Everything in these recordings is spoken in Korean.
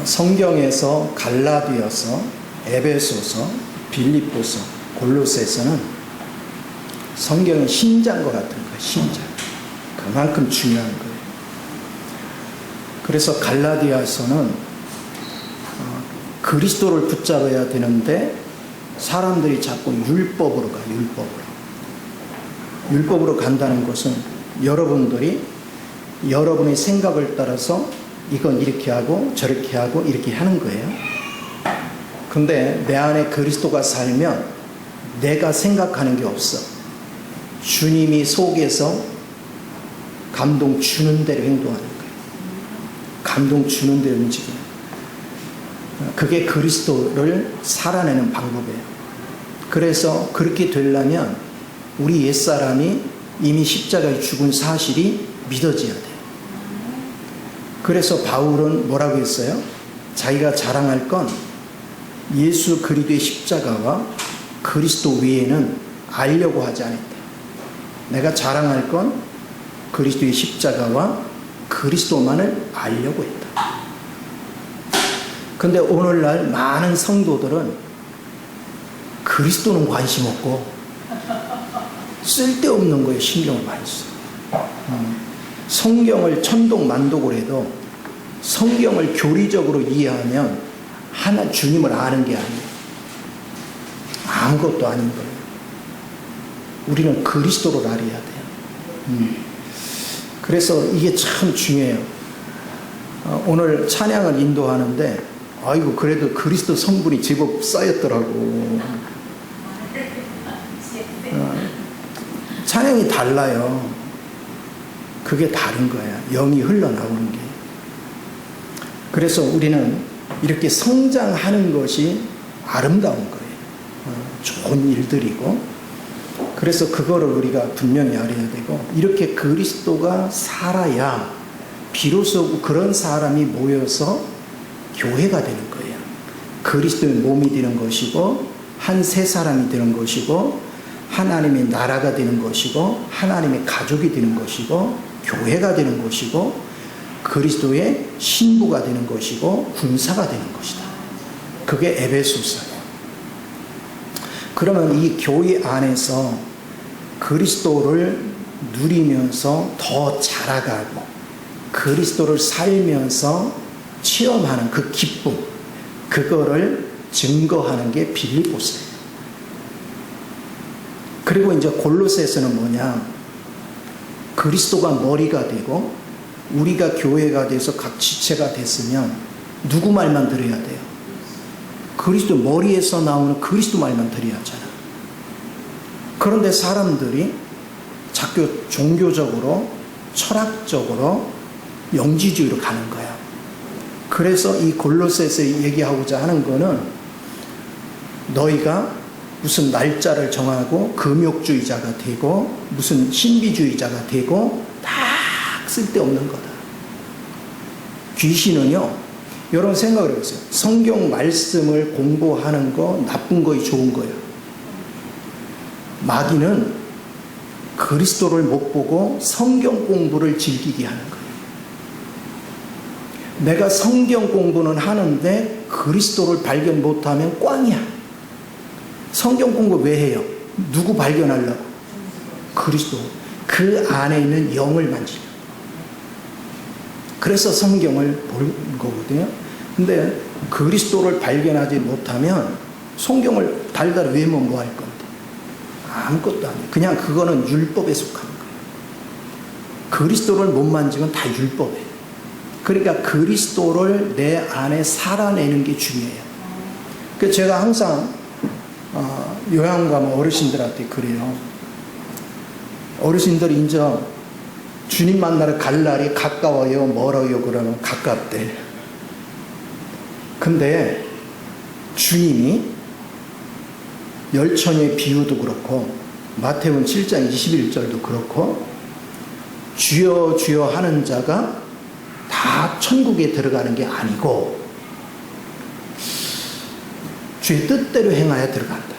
성경에서 갈라디아서, 에베소서, 빌립보서, 골로새서는 성경의 신자인 것 같은 거예요. 신자. 그만큼 중요한 거예요. 그래서 갈라디아서는 그리스도를 붙잡아야 되는데 사람들이 자꾸 율법으로 가. 율법으로 간다는 것은 여러분들이 여러분의 생각을 따라서 이건 이렇게 하고 저렇게 하고 이렇게 하는 거예요. 근데 내 안에 그리스도가 살면 내가 생각하는 게 없어. 주님이 속에서 감동 주는 대로 행동하는 거예요. 감동 주는 대로 움직이는 거예요. 그게 그리스도를 살아내는 방법이에요. 그래서 그렇게 되려면 우리 옛사람이 이미 십자가에 죽은 사실이 믿어져야 돼요. 그래서 바울은 뭐라고 했어요? 자기가 자랑할 건 예수 그리스도의 십자가와 그리스도 외에는 알려고 하지 않았다. 내가 자랑할 건 그리스도의 십자가와 그리스도만을 알려고 했다. 근데 오늘날 많은 성도들은 그리스도는 관심 없고 쓸데없는 거에 신경을 많이 써요. 성경을 천독만독을 해도 성경을 교리적으로 이해하면 하나 주님을 아는 게 아니에요. 아무것도 아닌 거예요. 우리는 그리스도를 알아야 돼요. 그래서 이게 참 중요해요. 오늘 찬양을 인도하는데 아이고 그래도 그리스도 성분이 제법 쌓였더라고. 찬양이 달라요. 그게 다른 거야. 영이 흘러나오는 게. 그래서 우리는 이렇게 성장하는 것이 아름다운 거예요. 좋은 일들이고. 그래서 그거를 우리가 분명히 알아야 되고, 이렇게 그리스도가 살아야 비로소 그런 사람이 모여서 교회가 되는 거예요. 그리스도의 몸이 되는 것이고, 한 세 사람이 되는 것이고, 하나님의 나라가 되는 것이고, 하나님의 가족이 되는 것이고, 교회가 되는 것이고, 그리스도의 신부가 되는 것이고, 군사가 되는 것이다. 그게 에베소서예요. 그러면 이 교회 안에서 그리스도를 누리면서 더 자라가고 그리스도를 살면서 체험하는 그 기쁨, 그거를 증거하는 게 빌립보서예요. 그리고 이제 골로새서는 뭐냐? 그리스도가 머리가 되고 우리가 교회가 돼서 각 지체가 됐으면 누구 말만 들어야 돼요? 그리스도 머리에서 나오는 그리스도 말만 들어야 하잖아. 그런데 사람들이 자꾸 종교적으로 철학적으로 영지주의로 가는 거야. 그래서 이 골로새서 얘기하고자 하는 거는 너희가 무슨 날짜를 정하고 금욕주의자가 되고 무슨 신비주의자가 되고 다 쓸데없는 거다. 귀신은요, 이런 생각을 해보세요. 성경 말씀을 공부하는 거 나쁜 거에 좋은 거예요. 마귀는 그리스도를 못 보고 성경 공부를 즐기게 하는 거예요. 내가 성경 공부는 하는데 그리스도를 발견 못하면 꽝이야. 성경 공부 왜 해요? 누구 발견하려고? 그리스도. 그 안에 있는 영을 만지려. 그래서 성경을 보는 거거든요. 근데 그리스도를 발견하지 못하면 성경을 달달 외우면 뭐 할 건데? 아무것도 아니에요. 그냥 그거는 율법에 속하는 거예요. 그리스도를 못 만지면 다 율법이에요. 그러니까 그리스도를 내 안에 살아내는 게 중요해요. 그래서 제가 항상 요양 가면 어르신들한테 그래요. 어르신들이 이제 주님 만나러 갈 날이 가까워요, 멀어요? 그러면 가깝대. 근데 주님이 열처녀의 비유도 그렇고 마태복음 7장 21절도 그렇고 주여 주여 하는 자가 다 천국에 들어가는 게 아니고 주의 뜻대로 행하여 들어간다.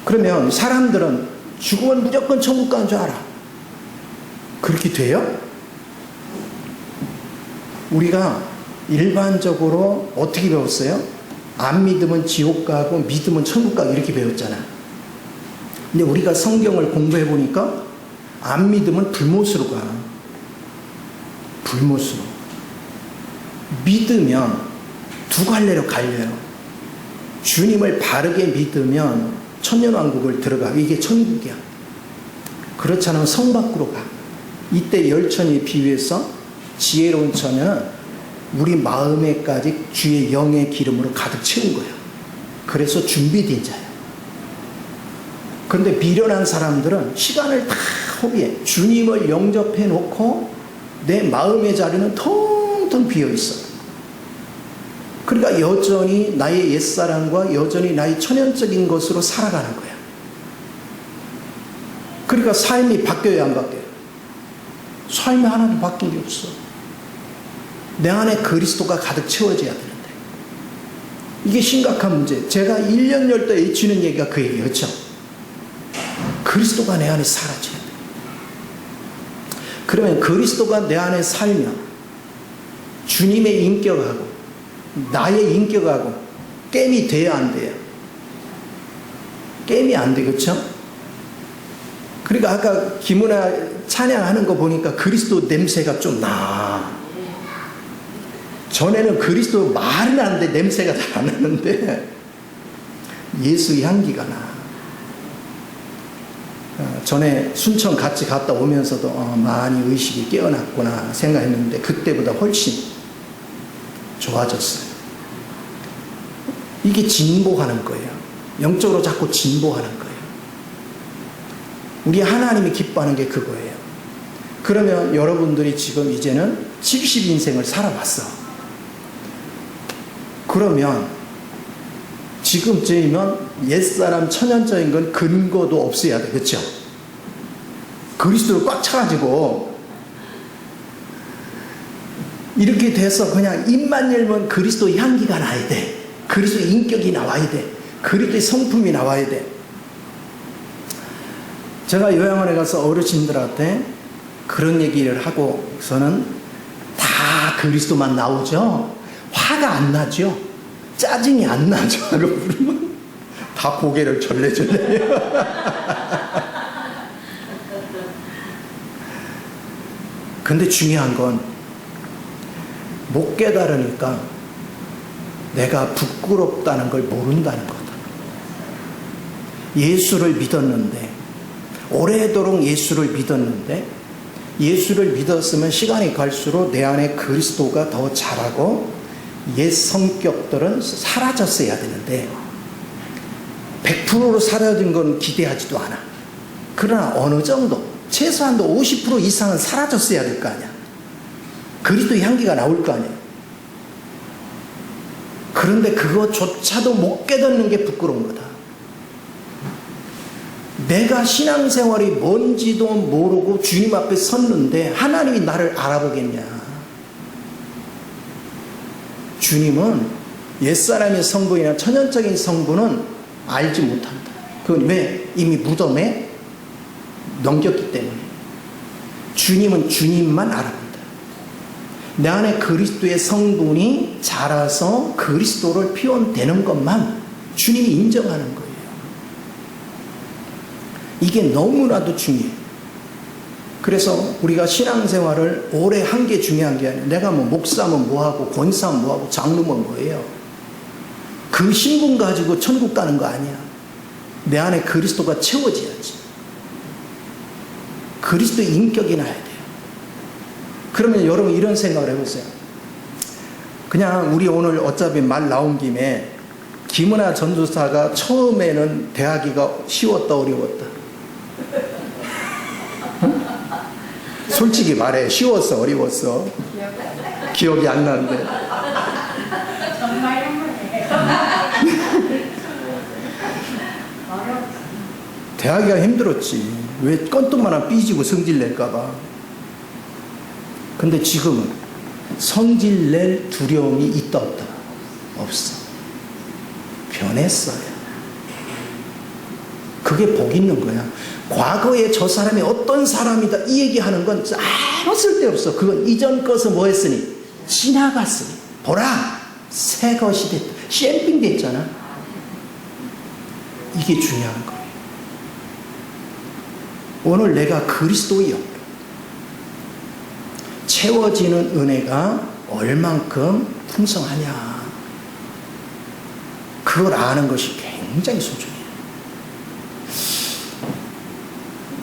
그러면 사람들은 죽으면 무조건 천국 가는 줄 알아. 그렇게 돼요? 우리가 일반적으로 어떻게 배웠어요? 안 믿으면 지옥 가고 믿으면 천국 가고 이렇게 배웠잖아요. 근데 우리가 성경을 공부해 보니까 안 믿으면 불못으로 가. 불못으로. 믿으면 두 갈래로 갈려요. 주님을 바르게 믿으면 천년왕국을 들어가. 이게 천국이야. 그렇지 않으면 성 밖으로 가. 이때 열천이 비유해서 지혜로운 처녀는 우리 마음에까지 주의 영의 기름으로 가득 채운 거예요. 그래서 준비된 자예요. 그런데 미련한 사람들은 시간을 다 허비해. 주님을 영접해 놓고 내 마음의 자리는 텅텅 비어 있어. 그러니까 여전히 나의 옛사람과 여전히 나의 천연적인 것으로 살아가는 거야. 그러니까 삶이 바뀌어야 안 바뀌어요? 삶이 하나도 바뀐 게 없어. 내 안에 그리스도가 가득 채워져야 되는데. 이게 심각한 문제. 제가 1년 열도 외치는 얘기가 그 얘기예요. 그렇죠? 그리스도가 내 안에 사라져야 돼. 그러면 그리스도가 내 안에 살면 주님의 인격하고 나의 인격하고 깸이 돼야 안 돼요? 깸이 안 돼. 그렇죠? 그러니까 아까 김은아 찬양하는 거 보니까 그리스도 냄새가 좀 나. 전에는 그리스도 말은 안 돼. 냄새가 잘 안 나는데 예수의 향기가 나. 전에 순천 같이 갔다 오면서도 많이 의식이 깨어났구나 생각했는데 그때보다 훨씬 좋아졌어요. 이게 진보하는 거예요. 영적으로 자꾸 진보하는 거예요. 우리 하나님이 기뻐하는 게 그거예요. 그러면 여러분들이 지금 이제는 70인생을 살아봤어. 그러면 지금쯤이면 옛사람 천연적인 건 근거도 없어야 돼. 그렇죠? 그리스도를 꽉 차가지고 이렇게 돼서 그냥 입만 열면 그리스도 향기가 나야 돼. 그리스도 인격이 나와야 돼. 그리스도의 성품이 나와야 돼. 제가 요양원에 가서 어르신들한테 그런 얘기를 하고서는 다 그리스도만 나오죠. 화가 안 나죠. 짜증이 안 나죠. 하고 부르면 다 고개를 절레절레 해요. 근데 중요한 건 못 깨달으니까 내가 부끄럽다는 걸 모른다는 거다. 예수를 믿었는데 오래도록 예수를 믿었는데 예수를 믿었으면 시간이 갈수록 내 안에 그리스도가 더 자라고 옛 성격들은 사라졌어야 되는데 100%로 사라진 건 기대하지도 않아. 그러나 어느 정도 최소한도 50% 이상은 사라졌어야 될 거 아니야. 그리스도의 향기가 나올 거 아니야. 그런데 그것조차도 못 깨닫는 게 부끄러운 거다. 내가 신앙생활이 뭔지도 모르고 주님 앞에 섰는데 하나님이 나를 알아보겠냐. 주님은 옛사람의 성분이나 천연적인 성분은 알지 못한다. 그건 왜? 이미 무덤에 넘겼기 때문에. 주님은 주님만 알아본다. 내 안에 그리스도의 성분이 자라서 그리스도를 표현되는 것만 주님이 인정하는 거예요. 이게 너무나도 중요해요. 그래서 우리가 신앙생활을 오래 한 게 중요한 게 아니라 내가 뭐 목사면 뭐하고 권사면 뭐하고 장로면 뭐예요. 그 신분 가지고 천국 가는 거 아니야. 내 안에 그리스도가 채워져야지. 그리스도의 인격이 나야 돼요. 그러면 여러분 이런 생각을 해보세요. 그냥 우리 오늘 어차피 말 나온 김에 김은아 전도사가 처음에는 대하기가 쉬웠다 어려웠다? 솔직히 말해. 쉬웠어 어려웠어? 기억이 안 나는데. 대하기가 힘들었지. 왜 건뚱만한 삐지고 성질 낼까봐. 근데 지금은 성질 낼 두려움이 있다 없다? 없어. 변했어요. 그게 복 있는 거야. 과거에 저 사람이 어떤 사람이다 이 얘기하는 건 아무 쓸데없어. 그건 이전 것을 뭐 했으니? 지나갔으니 보라 새 것이 됐다. 샘핑 됐잖아. 이게 중요한 거예요. 오늘 내가 그리스도의 영 채워지는 은혜가 얼만큼 풍성하냐, 그걸 아는 것이 굉장히 소중해요.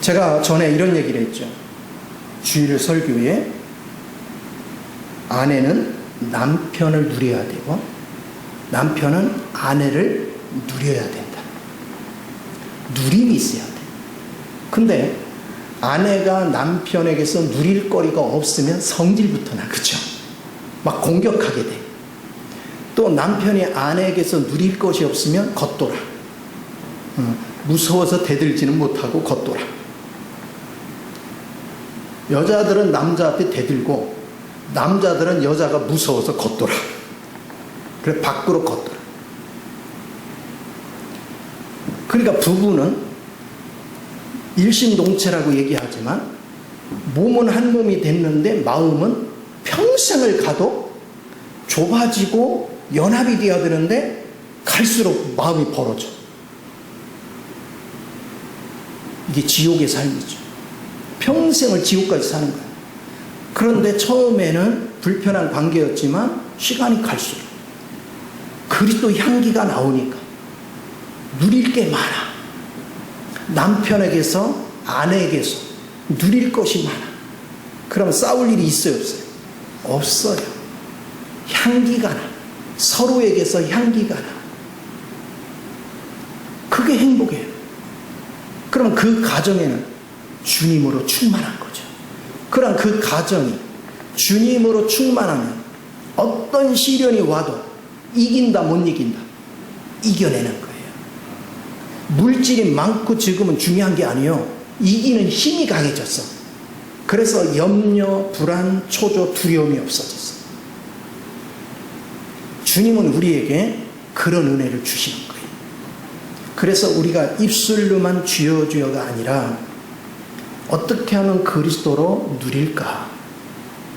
제가 전에 이런 얘기를 했죠. 주일 설교에 아내는 남편을 누려야 되고 남편은 아내를 누려야 된다. 누림이 있어야 돼. 근데 아내가 남편에게서 누릴 거리가 없으면 성질부터 나, 그쵸? 막 공격하게 돼. 또 남편이 아내에게서 누릴 것이 없으면 겉돌아. 무서워서 대들지는 못하고 겉돌아. 여자들은 남자한테 대들고 남자들은 여자가 무서워서 겉돌아. 그래 밖으로 겉돌아. 그러니까 부부는 일심동체라고 얘기하지만 몸은 한 몸이 됐는데 마음은 평생을 가도 좁아지고 연합이 되어야 되는데 갈수록 마음이 벌어져. 이게 지옥의 삶이죠. 평생을 지옥까지 사는 거예요. 그런데 처음에는 불편한 관계였지만 시간이 갈수록 그리스도 향기가 나오니까 누릴 게 많아. 남편에게서 아내에게서 누릴 것이 많아. 그럼 싸울 일이 있어요, 없어요? 없어요. 향기가 나. 서로에게서 향기가 나. 그게 행복이에요. 그럼 그 가정에는 주님으로 충만한 거죠. 그럼 그 가정이 주님으로 충만하면 어떤 시련이 와도 이긴다 못 이긴다? 이겨내는 거예요. 물질이 많고 적으면 중요한 게 아니에요. 이기는 힘이 강해졌어. 그래서 염려, 불안, 초조, 두려움이 없어졌어. 주님은 우리에게 그런 은혜를 주시는 거예요. 그래서 우리가 입술로만 주여 주여가 아니라 어떻게 하면 그리스도로 누릴까?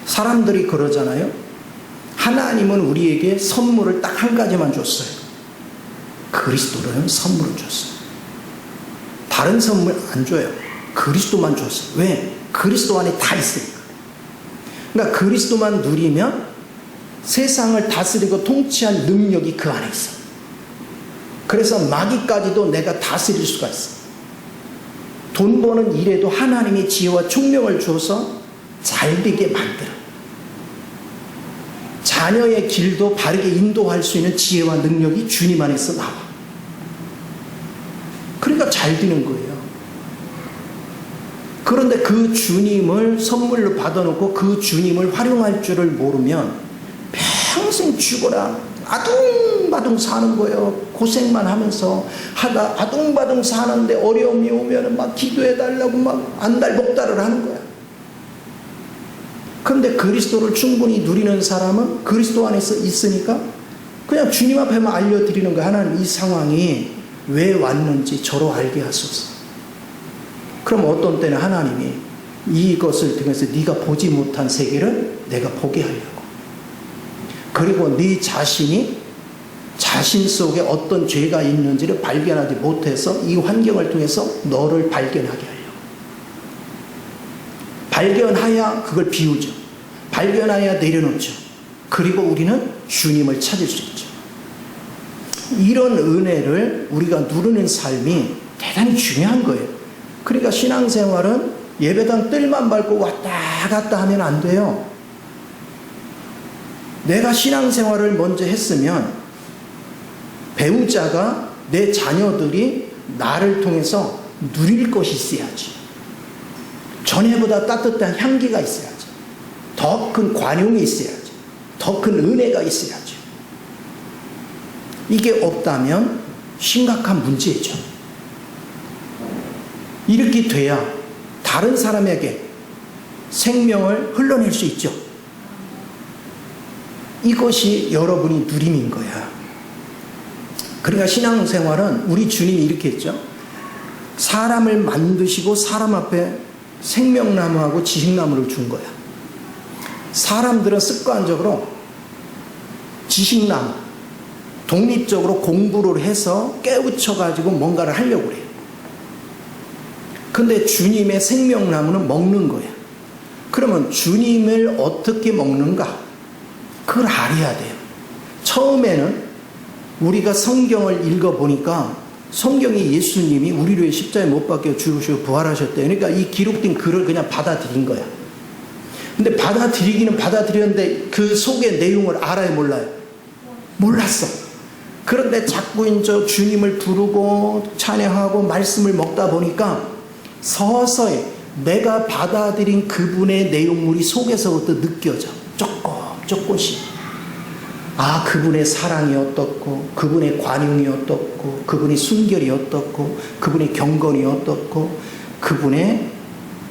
사람들이 그러잖아요. 하나님은 우리에게 선물을 딱 한 가지만 줬어요. 그리스도를 선물을 줬어요. 다른 선물 안 줘요. 그리스도만 줬어요. 왜? 그리스도 안에 다 있으니까. 그러니까 그리스도만 누리면 세상을 다스리고 통치한 능력이 그 안에 있어. 그래서 마귀까지도 내가 다스릴 수가 있어. 돈 버는 일에도 하나님의 지혜와 총명을 주어서 잘 되게 만들어. 자녀의 길도 바르게 인도할 수 있는 지혜와 능력이 주님 안에서 나와. 그러니까 잘 되는 거예요. 그런데 그 주님을 선물로 받아놓고 그 주님을 활용할 줄을 모르면 평생 죽어라 아둥바둥 사는 거예요. 고생만 하면서 하다 아둥바둥 사는데 어려움이 오면 막 기도해달라고 막 안달복달을 하는 거야. 그런데 그리스도를 충분히 누리는 사람은 그리스도 안에서 있으니까 그냥 주님 앞에만 알려드리는 거야. 하나님, 이 상황이 왜 왔는지 저로 알게 하소서. 그럼 어떤 때는 하나님이 이것을 통해서 네가 보지 못한 세계를 내가 보게 하려고, 그리고 네 자신이 자신 속에 어떤 죄가 있는지를 발견하지 못해서 이 환경을 통해서 너를 발견하게 하려고. 발견하야 그걸 비우죠. 발견하야 내려놓죠. 그리고 우리는 주님을 찾을 수 있죠. 이런 은혜를 우리가 누리는 삶이 대단히 중요한 거예요. 그러니까 신앙생활은 예배당 뜰만 밟고 왔다 갔다 하면 안 돼요. 내가 신앙생활을 먼저 했으면 배우자가, 내 자녀들이 나를 통해서 누릴 것이 있어야지. 전에보다 따뜻한 향기가 있어야지. 더 큰 관용이 있어야지. 더 큰 은혜가 있어야지. 이게 없다면 심각한 문제죠. 이렇게 돼야 다른 사람에게 생명을 흘러낼 수 있죠. 이것이 여러분이 누림인 거야. 그러니까 신앙생활은 우리 주님이 이렇게 했죠. 사람을 만드시고 사람 앞에 생명나무하고 지식나무를 준 거야. 사람들은 습관적으로 지식나무, 독립적으로 공부를 해서 깨우쳐가지고 뭔가를 하려고 그래요. 근데 주님의 생명나무는 먹는 거예요. 그러면 주님을 어떻게 먹는가? 그걸 알아야 돼요. 처음에는 우리가 성경을 읽어보니까 성경이 예수님이 우리를 위해 십자가에 못 박혀 죽으시고 부활하셨대요. 그러니까 이 기록된 글을 그냥 받아들인 거야. 근데 받아들이기는 받아들였는데 그 속의 내용을 알아요, 몰라요? 몰랐어. 그런데 자꾸 이제 주님을 부르고 찬양하고 말씀을 먹다 보니까 서서히 내가 받아들인 그분의 내용물이 속에서부터 느껴져. 조금씩. 아, 그분의 사랑이 어떻고, 그분의 관용이 어떻고, 그분의 순결이 어떻고, 그분의 경건이 어떻고, 그분의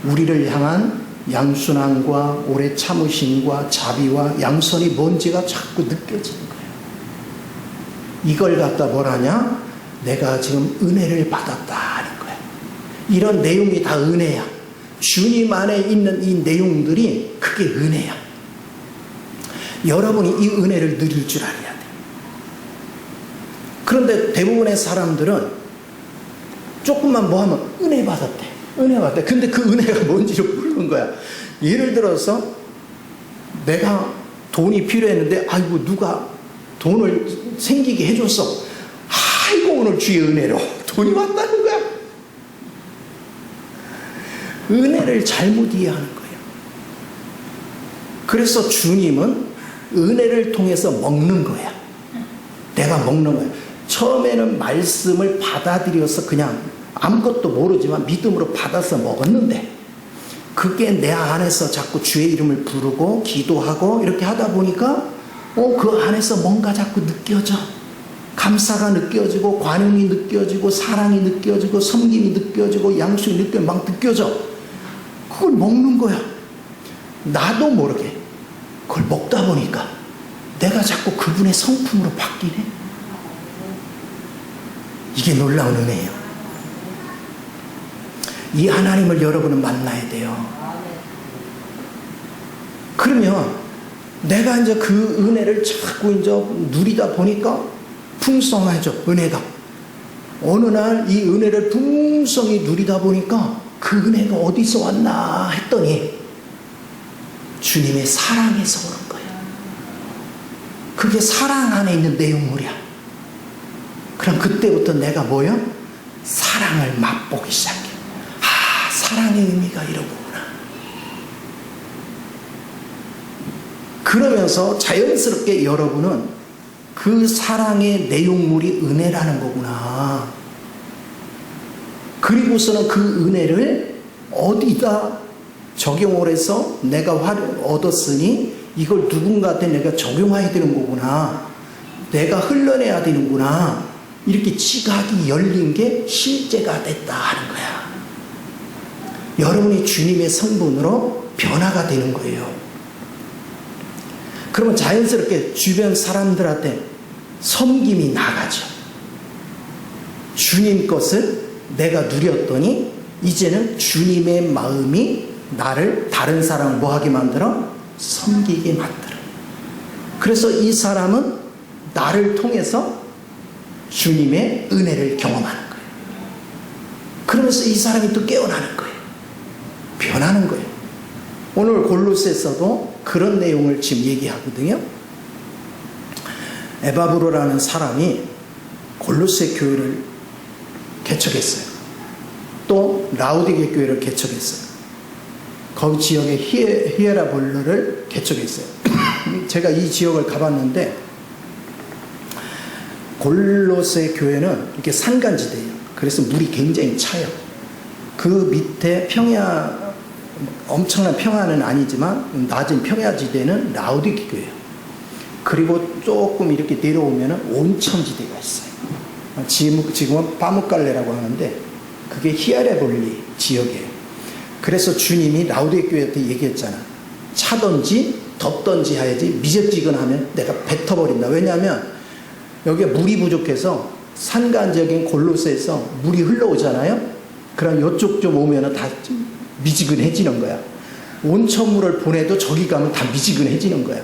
우리를 향한 양순함과 오래 참으심과 자비와 양선이 뭔지가 자꾸 느껴지는 거예요. 이걸 갖다 뭐라냐? 내가 지금 은혜를 받았다 하는 거예요. 이런 내용이 다 은혜야. 주님 안에 있는 이 내용들이 그게 은혜야. 여러분이 이 은혜를 누릴 줄 알아야 돼. 그런데 대부분의 사람들은 조금만 뭐 하면 은혜 받았대. 은혜 받았대. 근데 그 은혜가 뭔지를 모르는 거야. 예를 들어서 내가 돈이 필요했는데 아이고 누가 돈을 생기게 해줬어. 아이고 오늘 주의 은혜로 돈이 왔다는 거야. 은혜를 잘못 이해하는 거예요. 그래서 주님은 은혜를 통해서 먹는 거야. 내가 먹는 거야. 처음에는 말씀을 받아들여서 그냥 아무것도 모르지만 믿음으로 받아서 먹었는데 그게 내 안에서 자꾸 주의 이름을 부르고 기도하고 이렇게 하다 보니까 그 안에서 뭔가 자꾸 느껴져. 감사가 느껴지고 관용이 느껴지고 사랑이 느껴지고 섬김이 느껴지고 양식이 막 느껴져. 그걸 먹는 거야. 나도 모르게 그걸 먹다 보니까 내가 자꾸 그분의 성품으로 바뀌네. 이게 놀라운 은혜예요. 이 하나님을 여러분은 만나야 돼요. 그러면 내가 이제 그 은혜를 자꾸 이제 누리다 보니까 풍성하죠, 은혜가. 어느 날 이 은혜를 풍성히 누리다 보니까 그 은혜가 어디서 왔나 했더니 주님의 사랑에서 오는 거예요. 그게 사랑 안에 있는 내용물이야. 그럼 그때부터 내가 뭐요? 사랑을 맛보기 시작해. 아, 사랑의 의미가 이런 거구나. 그러면서 자연스럽게 여러분은 그 사랑의 내용물이 은혜라는 거구나. 그리고서는 그 은혜를 어디다 적용을 해서 내가 얻었으니 이걸 누군가한테 내가 적용해야 되는 거구나. 내가 흘러내야 되는구나. 이렇게 지각이 열린 게 실제가 됐다 하는 거야. 여러분이 주님의 성분으로 변화가 되는 거예요. 그러면 자연스럽게 주변 사람들한테 섬김이 나가죠. 주님 것을 내가 누렸더니 이제는 주님의 마음이 나를 다른 사람을 뭐하게 만들어? 섬기게 만들어. 그래서 이 사람은 나를 통해서 주님의 은혜를 경험하는 거예요. 그러면서 이 사람이 또 깨어나는 거예요. 변하는 거예요. 오늘 골로새서도 그런 내용을 지금 얘기하거든요. 에바브로라는 사람이 골로새 교회를 개척했어요. 또 라우디게 교회를 개척했어요. 거기 지역에 히에라볼로를 개척했어요. 제가 이 지역을 가봤는데 골로새 교회는 이렇게 산간지대예요. 그래서 물이 굉장히 차요. 그 밑에 평야, 엄청난 평야는 아니지만 낮은 평야지대는 라우디게 교회예요. 그리고 조금 이렇게 내려오면 온천지대가 있어요. 지금은 파묵갈레라고 하는데 그게 히에라볼리 지역이에요. 그래서 주님이 라우디게 교회한테 얘기했잖아. 차든지 덥든지 해야지 미적지근하면 내가 뱉어버린다. 왜냐하면 여기에 물이 부족해서 산간적인 골로새에서 물이 흘러오잖아요. 그럼 이쪽 좀 오면 다 미지근해지는 거야. 온천물을 보내도 저기 가면 다 미지근해지는 거야.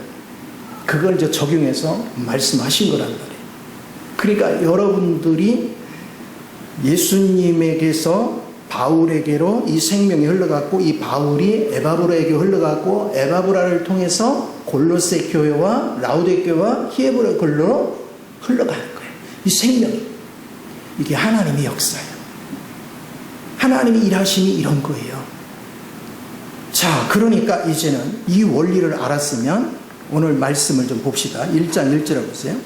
그걸 이제 적용해서 말씀하신 거란 말이에요. 그러니까 여러분들이 예수님에게서 바울에게로 이 생명이 흘러갔고, 이 바울이 에바브라에게 흘러갔고, 에바브라를 통해서 골로새 교회와 라우데 교회와 히브리 교회로 흘러가는 거예요. 이 생명이. 이게 하나님의 역사예요. 하나님이 일하심이 이런 거예요. 자, 그러니까 이제는 이 원리를 알았으면 오늘 말씀을 좀 봅시다. 1장 1절에 보세요.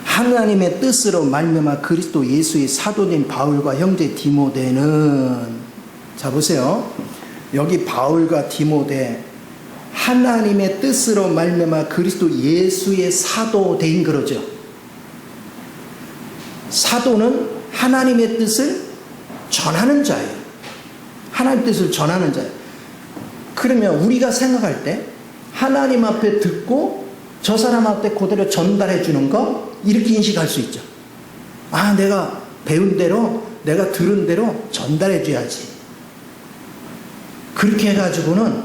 하나님의 뜻으로 말미암아 그리스도 예수의 사도된 바울과 형제 디모데는, 자 보세요. 여기 바울과 디모데, 하나님의 뜻으로 말미암아 그리스도 예수의 사도된 그러죠. 사도는 하나님의 뜻을 전하는 자예요. 하나님의 뜻을 전하는 자예요. 그러면 우리가 생각할 때 하나님 앞에 듣고 저 사람한테 그대로 전달해 주는 거, 이렇게 인식할 수 있죠. 아, 내가 배운 대로, 내가 들은 대로 전달해 줘야지. 그렇게 해가지고는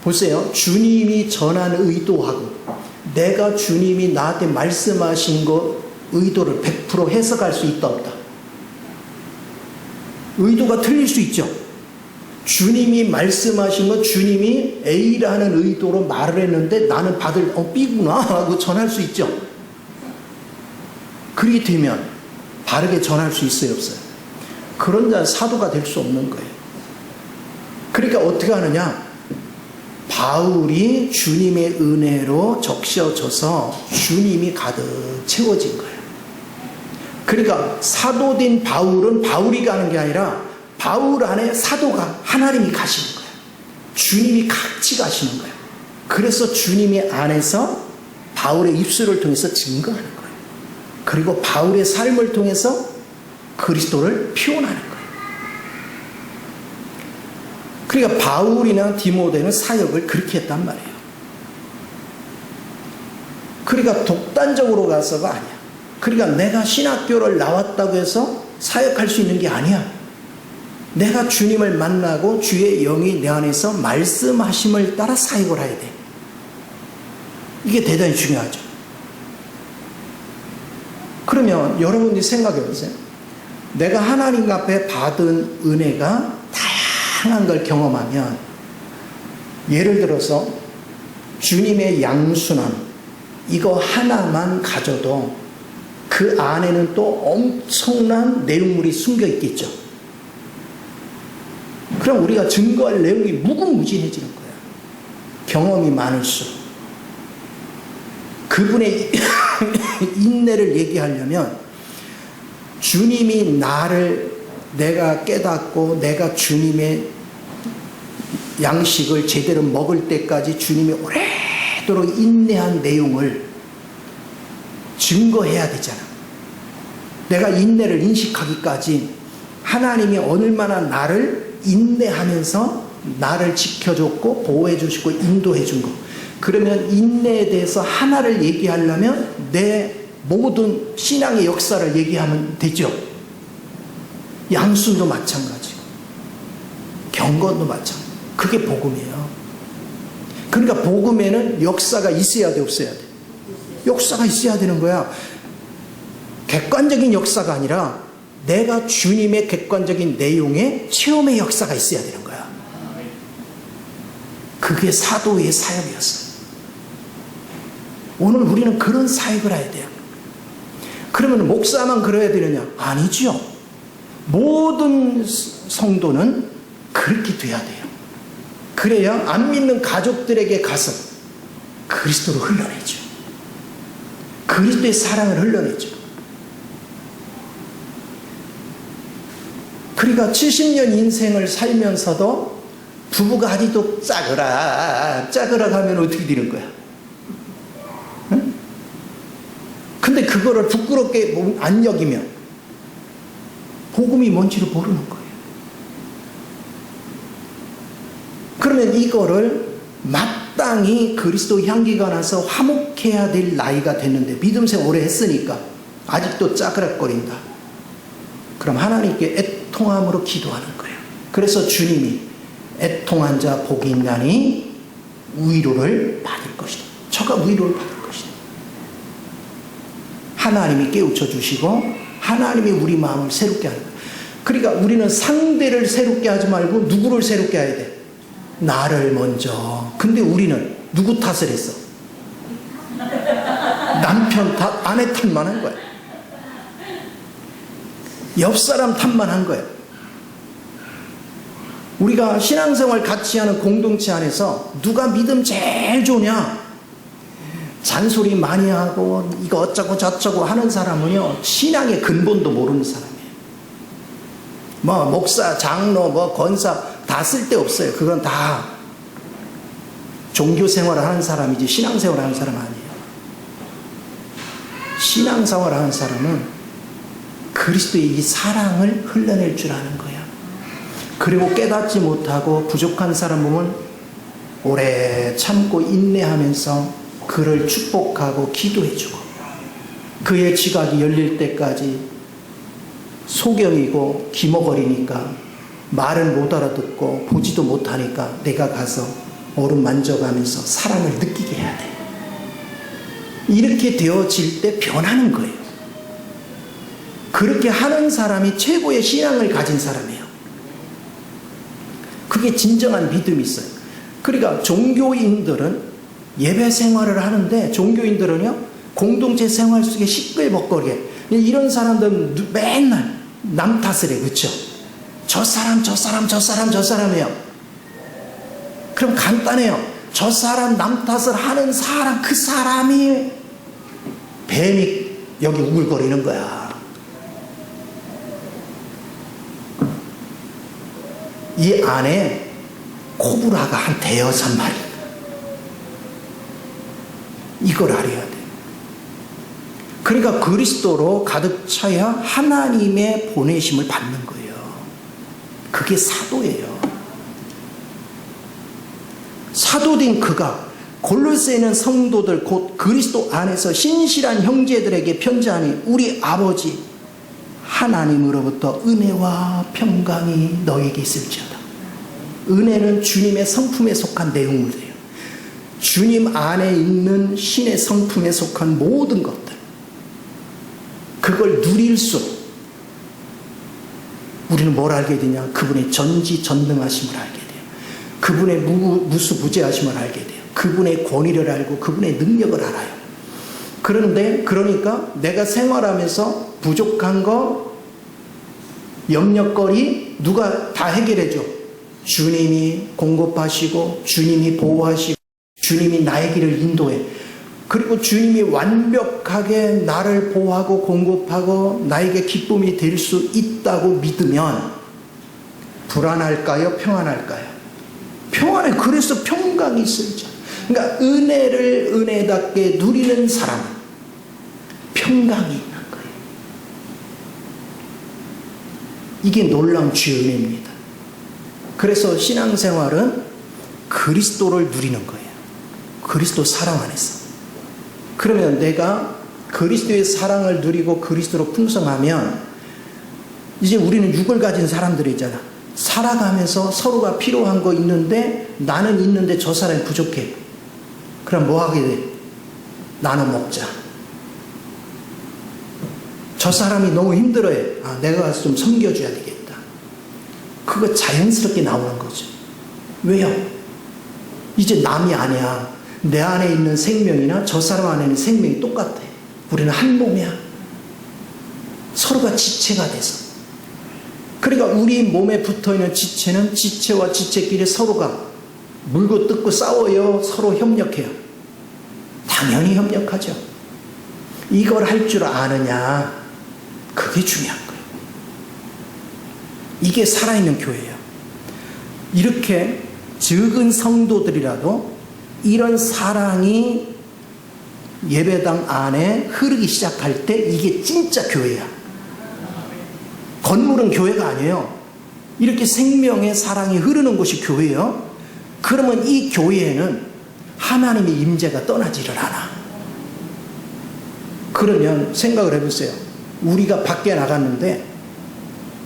보세요. 주님이 전한 의도하고 내가 주님이 나한테 말씀하신 거 의도를 100% 해석할 수 있다 없다. 의도가 틀릴 수 있죠. 주님이 말씀하신 거 주님이 A라는 의도로 말을 했는데 나는 받을 B구나 하고 전할 수 있죠. 그렇게 되면 바르게 전할 수 있어요, 없어요? 그런 자는 사도가 될 수 없는 거예요. 그러니까 어떻게 하느냐? 바울이 주님의 은혜로 적셔져서 주님이 가득 채워진 거예요. 그러니까 사도된 바울은 바울이 가는 게 아니라 바울 안에 사도가 하나님이 가시는 거예요. 주님이 같이 가시는 거예요. 그래서 주님이 안에서 바울의 입술을 통해서 증거하는 거예요. 그리고 바울의 삶을 통해서 그리스도를 표현하는 거예요. 그러니까 바울이나 디모데는 사역을 그렇게 했단 말이에요. 그러니까 독단적으로 가서가 아니야. 그러니까 내가 신학교를 나왔다고 해서 사역할 수 있는 게 아니야. 내가 주님을 만나고 주의 영이 내 안에서 말씀하심을 따라 사역을 해야 돼. 이게 대단히 중요하죠. 그러면 여러분들이 생각해 보세요. 내가 하나님 앞에 받은 은혜가 다양한 걸 경험하면, 예를 들어서 주님의 양순환 이거 하나만 가져도 그 안에는 또 엄청난 내용물이 숨겨 있겠죠. 그럼 우리가 증거할 내용이 무궁무진해지는 거예요. 경험이 많을수록. 그분의 인내를 얘기하려면 주님이 나를, 내가 깨닫고 내가 주님의 양식을 제대로 먹을 때까지 주님이 오래도록 인내한 내용을 증거해야 되잖아. 내가 인내를 인식하기까지 하나님이 얼마나 나를 인내하면서 나를 지켜줬고 보호해 주시고 인도해 준 거. 그러면 인내에 대해서 하나를 얘기하려면 내 모든 신앙의 역사를 얘기하면 되죠. 양순도 마찬가지고 경건도 마찬가지고. 그게 복음이에요. 그러니까 복음에는 역사가 있어야 돼, 없어야 돼? 역사가 있어야 되는 거야. 객관적인 역사가 아니라 내가 주님의 객관적인 내용에 체험의 역사가 있어야 되는 거야. 그게 사도의 사역이었어요. 오늘 우리는 그런 사역을 해야 돼요. 그러면 목사만 그래야 되느냐? 아니죠. 모든 성도는 그렇게 돼야 돼요. 그래야 안 믿는 가족들에게 가서 그리스도를 흘러내죠. 그리스도의 사랑을 흘러내죠. 그러니까 70년 인생을 살면서도 부부가 아직도 짜그라 가면 어떻게 되는 거야? 응? 근데 그거를 부끄럽게 안 여기면 복음이 뭔지를 모르는 거예요. 그러면 이거를 마땅히 그리스도 향기가 나서 화목해야 될 나이가 됐는데 믿음생 오래 했으니까 아직도 짜그락거린다. 그럼 하나님께 애통함으로 기도하는 거예요. 그래서 주님이 애통한 자 복이 있나니 위로를 받을 것이다. 저가 위로를 받을 것이다. 하나님이 깨우쳐 주시고 하나님이 우리 마음을 새롭게 하는 거예요. 그러니까 우리는 상대를 새롭게 하지 말고 누구를 새롭게 해야 돼? 나를 먼저. 근데 우리는 누구 탓을 했어? 남편 탓, 아내 탓만 한 거야. 옆 사람 탓만 한 거야. 우리가 신앙생활 같이 하는 공동체 안에서 누가 믿음 제일 좋냐? 잔소리 많이 하고 이거 어쩌고 저쩌고 하는 사람은요, 신앙의 근본도 모르는 사람이에요. 뭐 목사, 장로, 뭐 권사 다 쓸데없어요. 그건 다 종교생활을 하는 사람이지 신앙생활을 하는 사람 아니에요. 신앙생활을 하는 사람은 그리스도의 이 사랑을 흘러낼 줄 아는 거야. 그리고 깨닫지 못하고 부족한 사람 보면 오래 참고 인내하면서 그를 축복하고 기도해주고 그의 지각이 열릴 때까지 소경이고 기머거리니까 말을 못 알아듣고 보지도 못하니까 내가 가서 오른 만져가면서 사랑을 느끼게 해야 돼. 이렇게 되어질 때 변하는 거예요. 그렇게 하는 사람이 최고의 신앙을 가진 사람이에요. 그게 진정한 믿음이 있어요. 그러니까 종교인들은 예배 생활을 하는데 종교인들은요, 공동체 생활 속에 시끌벅거리게 이런 사람들은 맨날 남 탓을 해. 그렇죠? 저 사람이에요. 그럼 간단해요. 저 사람 남 탓을 하는 사람, 그 사람이 뱀이 여기 우글거리는 거야. 이 안에 코브라가 한 대여섯 마리. 이걸 알아야 돼. 그러니까 그리스도로 가득 차야 하나님의 보내심을 받는 거예요. 그게 사도예요. 사도된 그가 골로새는 성도들 곧 그리스도 안에서 신실한 형제들에게 편지하니 우리 아버지 하나님으로부터 은혜와 평강이 너에게 있을지어다. 은혜는 주님의 성품에 속한 내용물이에요. 주님 안에 있는 신의 성품에 속한 모든 것들, 그걸 누릴수록 우리는 뭘 알게 되냐? 그분의 전지전능하심을 알게 돼요. 그분의 무수부재하심을 알게 돼요. 그분의 권위를 알고 그분의 능력을 알아요. 그러니까 내가 생활하면서 부족한 거, 염려거리 누가 다 해결해줘? 주님이 공급하시고 주님이 보호하시고 주님이 나의 길을 인도해. 그리고 주님이 완벽하게 나를 보호하고 공급하고 나에게 기쁨이 될 수 있다고 믿으면 불안할까요? 평안할까요? 평안해. 그래서 평강이 있어야죠. 그러니까 은혜를 은혜답게 누리는 사람은 평강이 있는 거예요. 이게 놀라운 주의 은혜입니다. 그래서 신앙생활은 그리스도를 누리는 거예요. 그리스도 사랑 안에서. 그러면 내가 그리스도의 사랑을 누리고 그리스도로 풍성하면 이제 우리는 육을 가진 사람들이잖아. 살아가면서 서로가 필요한 거 있는데 나는 있는데 저 사람이 부족해. 그럼 뭐 하게 돼? 나눠 먹자. 저 사람이 너무 힘들어해. 아, 내가 가서 좀 섬겨줘야 되겠다. 그거 자연스럽게 나오는 거죠. 왜요? 이제 남이 아니야. 내 안에 있는 생명이나 저 사람 안에 있는 생명이 똑같아. 우리는 한 몸이야. 서로가 지체가 돼서. 그러니까 우리 몸에 붙어있는 지체는 지체와 지체끼리 서로가 물고 뜯고 싸워요. 서로 협력해요. 당연히 협력하죠. 이걸 할 줄 아느냐, 그게 중요한 거예요. 이게 살아있는 교회예요. 이렇게 적은 성도들이라도 이런 사랑이 예배당 안에 흐르기 시작할 때 이게 진짜 교회야. 건물은 교회가 아니에요. 이렇게 생명의 사랑이 흐르는 곳이 교회예요. 그러면 이 교회에는 하나님의 임재가 떠나지를 않아. 그러면 생각을 해보세요. 우리가 밖에 나갔는데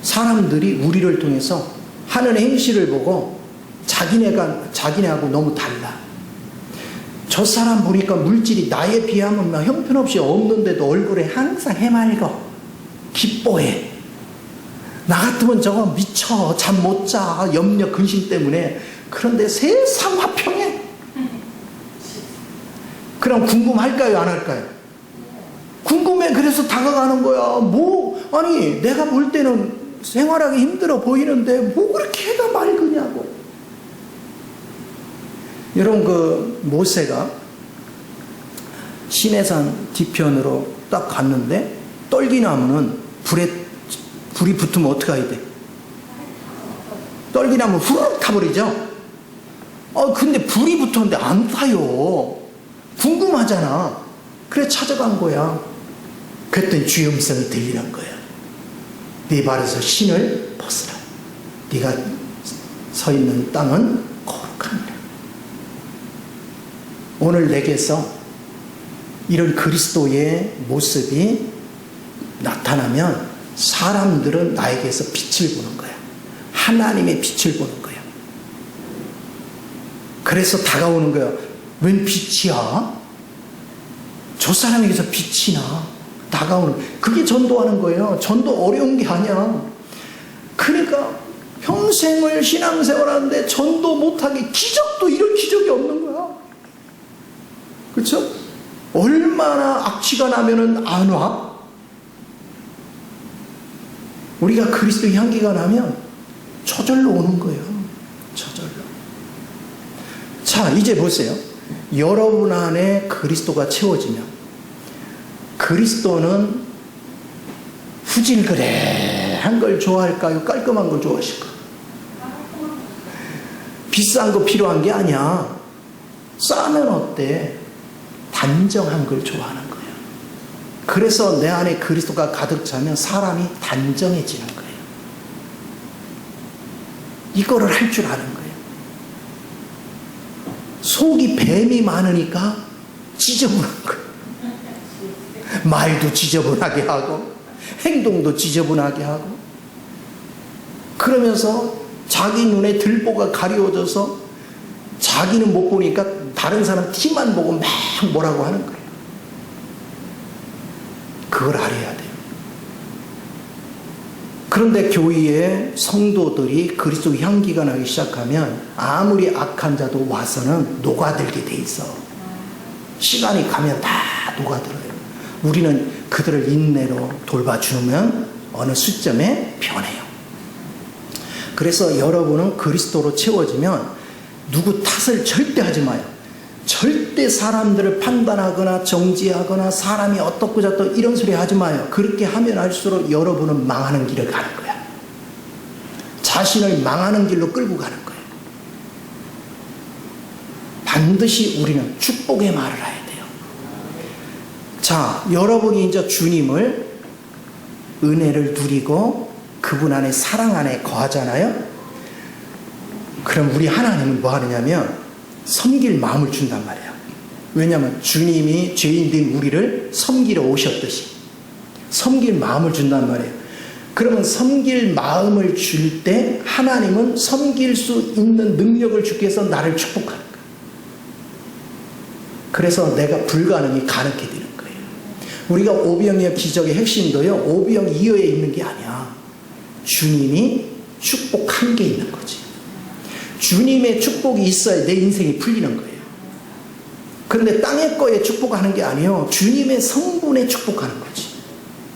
사람들이 우리를 통해서 하는 행실을 보고 자기네하고 너무 달라. 저 사람 보니까 물질이 나에 비하면 형편없이 없는데도 얼굴에 항상 해맑어. 기뻐해. 나 같으면 저거 미쳐. 잠 못 자. 염려, 근심 때문에. 그런데 세상 화평해. 그럼 궁금할까요? 안 할까요? 궁금해. 그래서 다가가는 거야. 아니, 내가 볼 때는 생활하기 힘들어 보이는데, 뭐 그렇게 해가 맑으냐고. 여러분, 모세가 시내산 뒤편으로 딱 갔는데, 떨기나무는 불이 붙으면 어떻게 해야 돼? 떨기나무 후루룩 타버리죠? 근데 불이 붙었는데 안 타요. 궁금하잖아. 그래 찾아간 거야. 그랬더니 주의 음성이 들리는 거야. 네 발에서 신을 벗으라. 네가 서 있는 땅은 거룩하니라. 오늘 내게서 이런 그리스도의 모습이 나타나면 사람들은 나에게서 빛을 보는 거야. 하나님의 빛을 보는 거야. 그래서 다가오는 거야. 웬 빛이야? 저 사람에게서 빛이 나. 다가오는. 그게 전도하는 거예요. 전도 어려운 게 아니야. 그러니까 평생을 신앙생활 하는데 전도 못하게 기적도 이런 기적이 없는 거야. 그렇죠? 얼마나 악취가 나면은 안 와? 우리가 그리스도의 향기가 나면 저절로 오는 거예요. 저절로. 자, 이제 보세요. 여러분 안에 그리스도가 채워지면 그리스도는 후질그레한 걸 좋아할까요? 깔끔한 걸 좋아하실까요? 비싼 거 필요한 게 아니야. 싸면 어때? 단정한 걸 좋아하는 거예요. 그래서 내 안에 그리스도가 가득 차면 사람이 단정해지는 거예요. 이거를 할 줄 아는 거예요. 속이 뱀이 많으니까 지저분한 거예요. 말도 지저분하게 하고 행동도 지저분하게 하고 그러면서 자기 눈에 들보가 가려워져서 자기는 못 보니까 다른 사람 티만 보고 막 뭐라고 하는 거예요. 그걸 알아야 돼요. 그런데 교회에 성도들이 그리스도 향기가 나기 시작하면 아무리 악한 자도 와서는 녹아들게 돼 있어. 시간이 가면 다 녹아들어요. 우리는 그들을 인내로 돌봐주면 어느 시점에 변해요. 그래서 여러분은 그리스도로 채워지면 누구 탓을 절대 하지 마요. 절대 사람들을 판단하거나 정지하거나 사람이 어떻고 저떻고 이런 소리 하지 마요. 그렇게 하면 할수록 여러분은 망하는 길을 가는 거야. 자신을 망하는 길로 끌고 가는 거예요. 반드시 우리는 축복의 말을 해야 돼요. 자, 여러분이 이제 주님을 은혜를 누리고 그분 안에 사랑 안에 거하잖아요. 그럼 우리 하나님은 뭐 하느냐면 섬길 마음을 준단 말이에요. 왜냐하면 주님이 죄인된 우리를 섬기러 오셨듯이 섬길 마음을 준단 말이에요. 그러면 섬길 마음을 줄 때 하나님은 섬길 수 있는 능력을 주기 위해서 나를 축복하는 거예요. 그래서 내가 불가능이 가능하게 되는 거예요. 우리가 오병이어 기적의 핵심도요, 오병이어에 있는 게 아니야. 주님이 축복한 게 있는 거지. 주님의 축복이 있어야 내 인생이 풀리는 거예요. 그런데 땅의 거에 축복하는 게 아니에요. 주님의 성분에 축복하는 거지.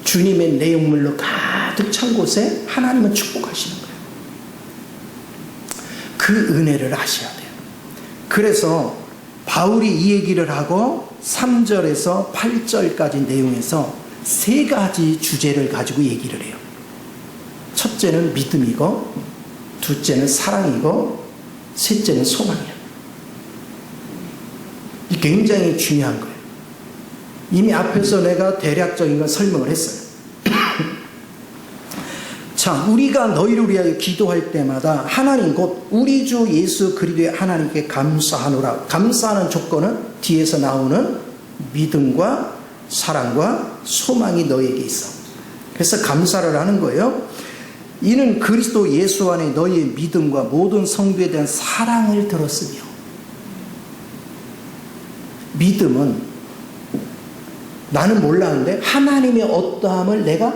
주님의 내용물로 가득 찬 곳에 하나님은 축복하시는 거예요. 그 은혜를 아셔야 돼요. 그래서 바울이 이 얘기를 하고 3절에서 8절까지 내용에서 세 가지 주제를 가지고 얘기를 해요. 첫째는 믿음이고, 둘째는 사랑이고, 셋째는 소망이에요. 이 굉장히 중요한 거예요. 이미 앞에서 내가 대략적인 건 설명을 했어요. 자, 우리가 너희를 위하여 기도할 때마다 하나님 곧 우리 주 예수 그리스도의 하나님께 감사하노라. 감사하는 조건은 뒤에서 나오는 믿음과 사랑과 소망이 너에게 있어. 그래서 감사를 하는 거예요. 이는 그리스도 예수 안에 너희의 믿음과 모든 성도에 대한 사랑을 들었으며. 믿음은 나는 몰랐는데 하나님의 어떠함을 내가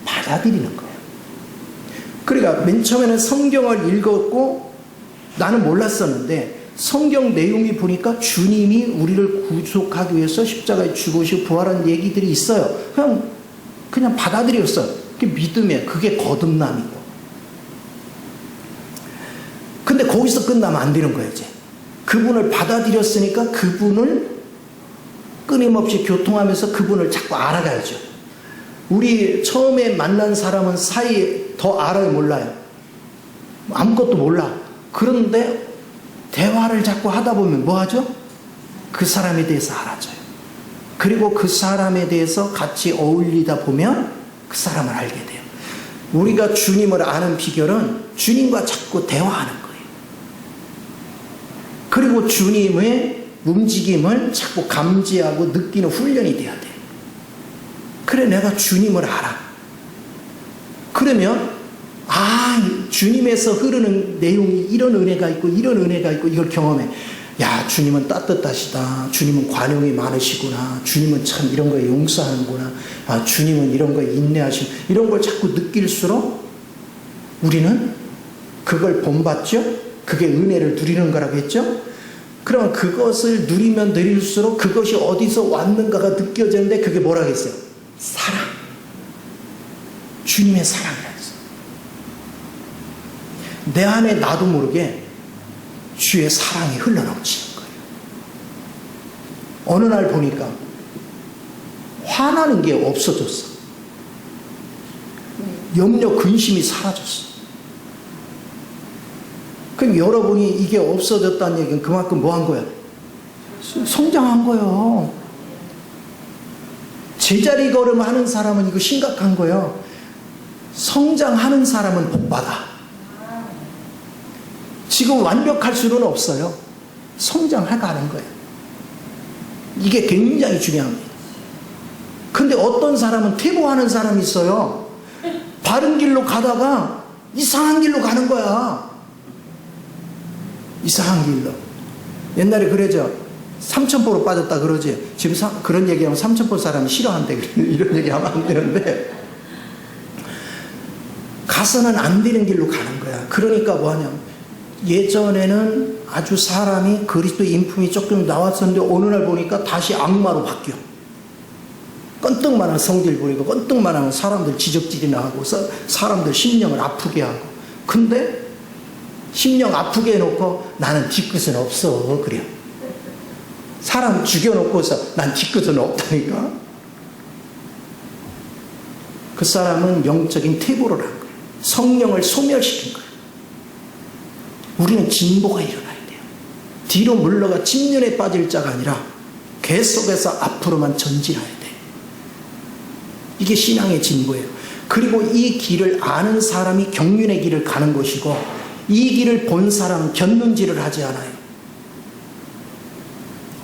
받아들이는 거예요. 그러니까 맨 처음에는 성경을 읽었고 나는 몰랐었는데 성경 내용이 보니까 주님이 우리를 구속하기 위해서 십자가에 죽으시고 부활한 얘기들이 있어요. 그냥 받아들였어요. 그게 믿음이에요. 그게 거듭남이고. 근데 거기서 끝나면 안 되는 거예요, 이제. 그분을 받아들였으니까 그분을 끊임없이 교통하면서 그분을 자꾸 알아가야죠. 우리 처음에 만난 사람은 사이에 더 알아요, 몰라요? 아무것도 몰라. 그런데 대화를 자꾸 하다 보면 뭐 하죠? 그 사람에 대해서 알아져요. 그리고 그 사람에 대해서 같이 어울리다 보면 그 사람을 알게 돼요. 우리가 주님을 아는 비결은 주님과 자꾸 대화하는 거예요. 그리고 주님의 움직임을 자꾸 감지하고 느끼는 훈련이 돼야 돼요. 그래, 내가 주님을 알아. 그러면 주님에서 흐르는 내용이 이런 은혜가 있고 이런 은혜가 있고 이걸 경험해. 야, 주님은 따뜻하시다. 주님은 관용이 많으시구나. 주님은 참 이런 거에 용서하는구나. 주님은 이런 거에 인내하시고 이런 걸 자꾸 느낄수록 우리는 그걸 본받죠. 그게 은혜를 누리는 거라고 했죠. 그러면 그것을 누리면 누릴수록 그것이 어디서 왔는가가 느껴지는데 그게 뭐라고 했어요? 사랑. 주님의 사랑이라고 했어요. 내 안에 나도 모르게 주의 사랑이 흘러넘치는 거예요. 어느 날 보니까 화나는 게 없어졌어. 염려, 근심이 사라졌어. 그럼 여러분이 이게 없어졌다는 얘기는 그만큼 뭐 한 거야? 성장한 거예요. 제자리 걸음 하는 사람은 이거 심각한 거예요. 성장하는 사람은 복받아. 지금 완벽할 수는 없어요. 성장해가는 거예요. 이게 굉장히 중요합니다. 근데 어떤 사람은 퇴보하는 사람이 있어요. 바른 길로 가다가 이상한 길로 가는 거야. 이상한 길로. 옛날에 그러죠. 삼천포로 빠졌다 그러지. 지금 그런 얘기하면 삼천포 사람이 싫어한대. 이런 얘기하면 안 되는데 가서는 안 되는 길로 가는 거야. 그러니까 뭐하냐면 예전에는 아주 사람이 그리스도 인품이 조금 나왔었는데 어느 날 보니까 다시 악마로 바뀌어. 껌떡만한 성질 부리고 껌떡만한 사람들 지적질이나 하고 사람들 심령을 아프게 하고. 근데 심령 아프게 해놓고 나는 뒤끝은 없어. 그래요. 사람 죽여놓고서 난 뒤끝은 없다니까. 그 사람은 영적인 퇴보를 한 거예요. 성령을 소멸시킨 거예요. 우리는 진보가 일어나야 돼요. 뒤로 물러가 침륜에 빠질 자가 아니라 계속해서 앞으로만 전진해야 돼요. 이게 신앙의 진보예요. 그리고 이 길을 아는 사람이 경륜의 길을 가는 것이고 이 길을 본 사람은 견눈질을 하지 않아요.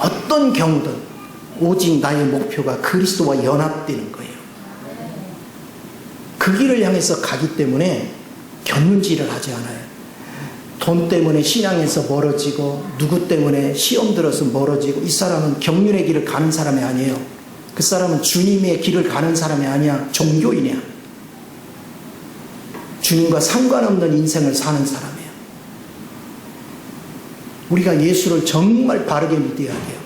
어떤 경우든 오직 나의 목표가 그리스도와 연합되는 거예요. 그 길을 향해서 가기 때문에 견눈질을 하지 않아요. 돈 때문에 신앙에서 멀어지고 누구 때문에 시험 들어서 멀어지고 이 사람은 경륜의 길을 가는 사람이 아니에요. 그 사람은 주님의 길을 가는 사람이 아니야. 종교인이야. 주님과 상관없는 인생을 사는 사람이에요. 우리가 예수를 정말 바르게 믿어야 돼요.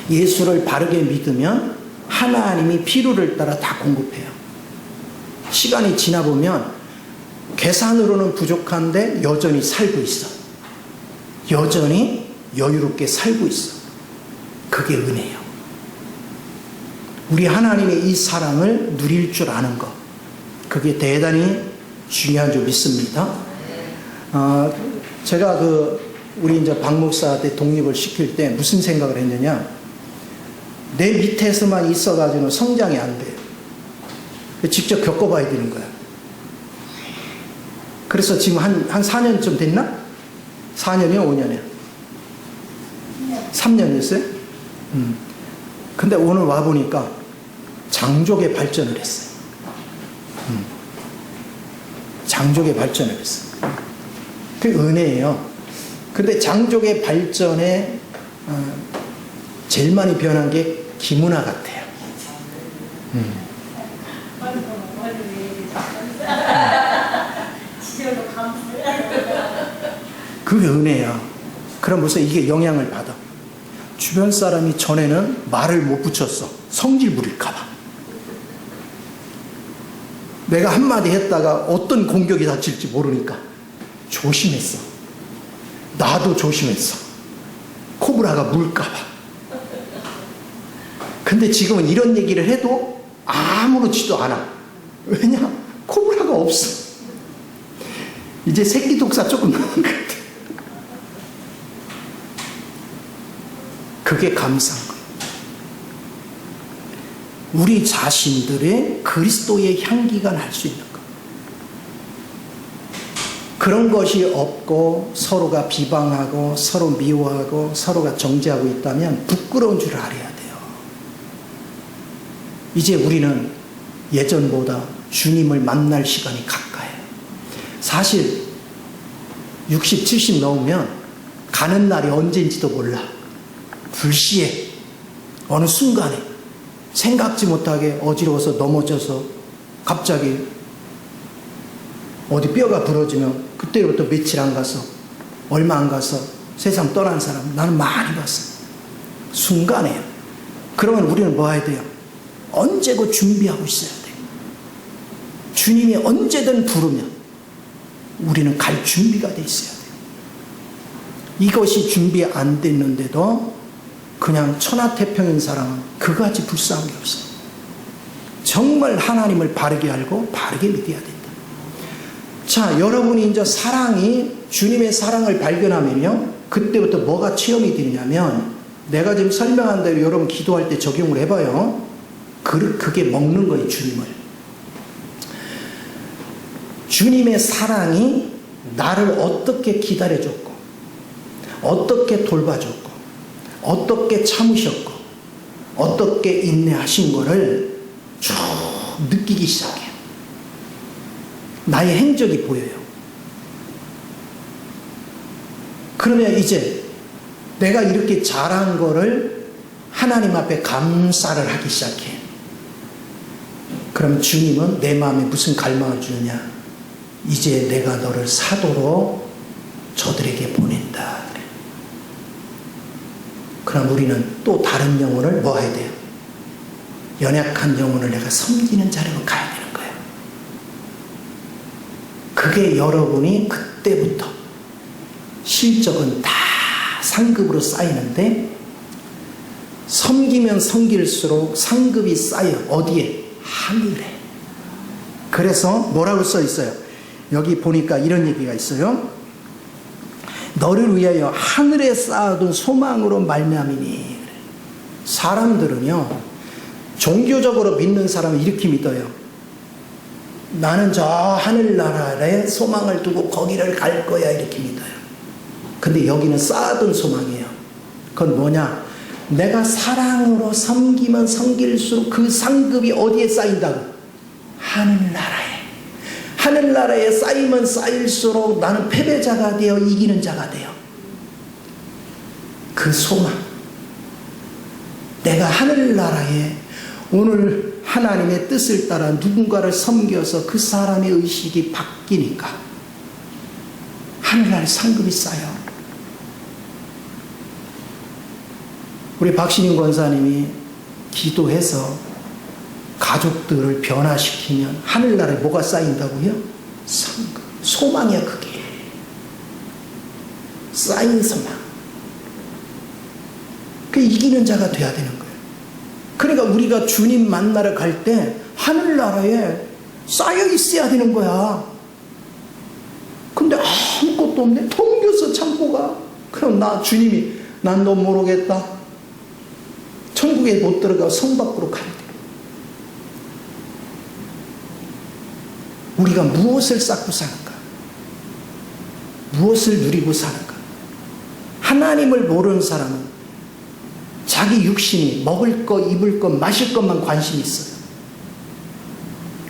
예수를 바르게 믿으면 하나님이 필요를 따라 다 공급해요. 시간이 지나보면 계산으로는 부족한데 여전히 살고 있어. 여전히 여유롭게 살고 있어. 그게 은혜예요. 우리 하나님의 이 사랑을 누릴 줄 아는 것, 그게 대단히 중요한 줄 믿습니다. 제가 우리 이제 박 목사한테 독립을 시킬 때 무슨 생각을 했느냐? 내 밑에서만 있어가지고는 성장이 안 돼요. 직접 겪어봐야 되는 거야. 그래서 지금 한 4년쯤 됐나? 4년이요? 5년이요? 3년이었어요? 근데 오늘 와보니까 장족의 발전을 했어요. 장족의 발전을 했어. 그 은혜예요. 근데 장족의 발전에 제일 많이 변한 게 김은하 같아요. 그게 은혜야. 그럼 벌써 이게 영향을 받아. 주변 사람이 전에는 말을 못 붙였어. 성질 부릴까봐. 내가 한마디 했다가 어떤 공격이 닥칠지 모르니까 조심했어. 나도 조심했어. 코브라가 물까봐. 근데 지금은 이런 얘기를 해도 아무렇지도 않아. 왜냐? 코브라가 없어. 이제 새끼 독사 조금 나은 것 같아. 그게 감사한 거예요. 우리 자신들의 그리스도의 향기가 날 수 있는 것. 그런 것이 없고 서로가 비방하고 서로 미워하고 서로가 정죄하고 있다면 부끄러운 줄 알아야 돼요. 이제 우리는 예전보다 주님을 만날 시간이 가까워요. 사실 60, 70 넘으면 가는 날이 언제인지도 몰라. 불시에 어느 순간에 생각지 못하게 어지러워서 넘어져서 갑자기 어디 뼈가 부러지면 그때부터 며칠 안 가서 얼마 안 가서 세상 떠난 사람 나는 많이 봤어. 순간에요. 그러면 우리는 뭐 해야 돼요? 언제고 준비하고 있어야 돼요. 주님이 언제든 부르면 우리는 갈 준비가 돼 있어야 돼요. 이것이 준비 안 됐는데도 그냥 천하태평인 사람은 그같이 불쌍한 게 없어요. 정말 하나님을 바르게 알고 바르게 믿어야 된다. 자, 여러분이 이제 주님의 사랑을 발견하면요, 그때부터 뭐가 체험이 되냐면, 내가 지금 설명한 대로 여러분 기도할 때 적용을 해봐요. 그게 먹는 거예요, 주님을. 주님의 사랑이 나를 어떻게 기다려줬고, 어떻게 돌봐줬고, 어떻게 참으셨고, 어떻게 인내하신 거를 쭉 느끼기 시작해요. 나의 행적이 보여요. 그러면 이제 내가 이렇게 잘한 거를 하나님 앞에 감사를 하기 시작해. 그럼 주님은 내 마음에 무슨 갈망을 주느냐? 이제 내가 너를 사도로 저들에게 보낸다. 그럼 우리는 또 다른 영혼을 뭐 해야 돼요? 연약한 영혼을 내가 섬기는 자리로 가야 되는 거예요. 그게 여러분이 그때부터 실적은 다 상급으로 쌓이는데, 섬기면 섬길수록 상급이 쌓여. 어디에? 하늘에. 그래서 뭐라고 써 있어요? 여기 보니까 이런 얘기가 있어요. 너를 위하여 하늘에 쌓아둔 소망으로 말미암이니. 사람들은요, 종교적으로 믿는 사람은 이렇게 믿어요. 나는 저 하늘나라에 소망을 두고 거기를 갈 거야, 이렇게 믿어요. 근데 여기는 쌓아둔 소망이에요. 그건 뭐냐? 내가 사랑으로 섬기면 섬길수록 그 상급이 어디에 쌓인다고? 하늘나라에. 하늘나라에 쌓이면 쌓일수록 나는 패배자가 되어 이기는 자가 돼요. 그 소망. 내가 하늘나라에 오늘 하나님의 뜻을 따라 누군가를 섬겨서 그 사람의 의식이 바뀌니까 하늘나라에 상급이 쌓여. 우리 박신임 권사님이 기도해서 가족들을 변화시키면 하늘나라에 뭐가 쌓인다고요? 상급. 소망이야, 그게. 쌓인 소망. 그 이기는 자가 돼야 되는 거예요. 그러니까 우리가 주님 만나러 갈 때 하늘나라에 쌓여 있어야 되는 거야. 근데 아무것도 없네. 텅겨서 창고가. 그럼 주님이 난 너 모르겠다. 천국에 못 들어가 성 밖으로 가야 돼. 우리가 무엇을 쌓고 사는가? 무엇을 누리고 사는가? 하나님을 모르는 사람은 자기 육신이 먹을 것, 입을 것, 마실 것만 관심이 있어요.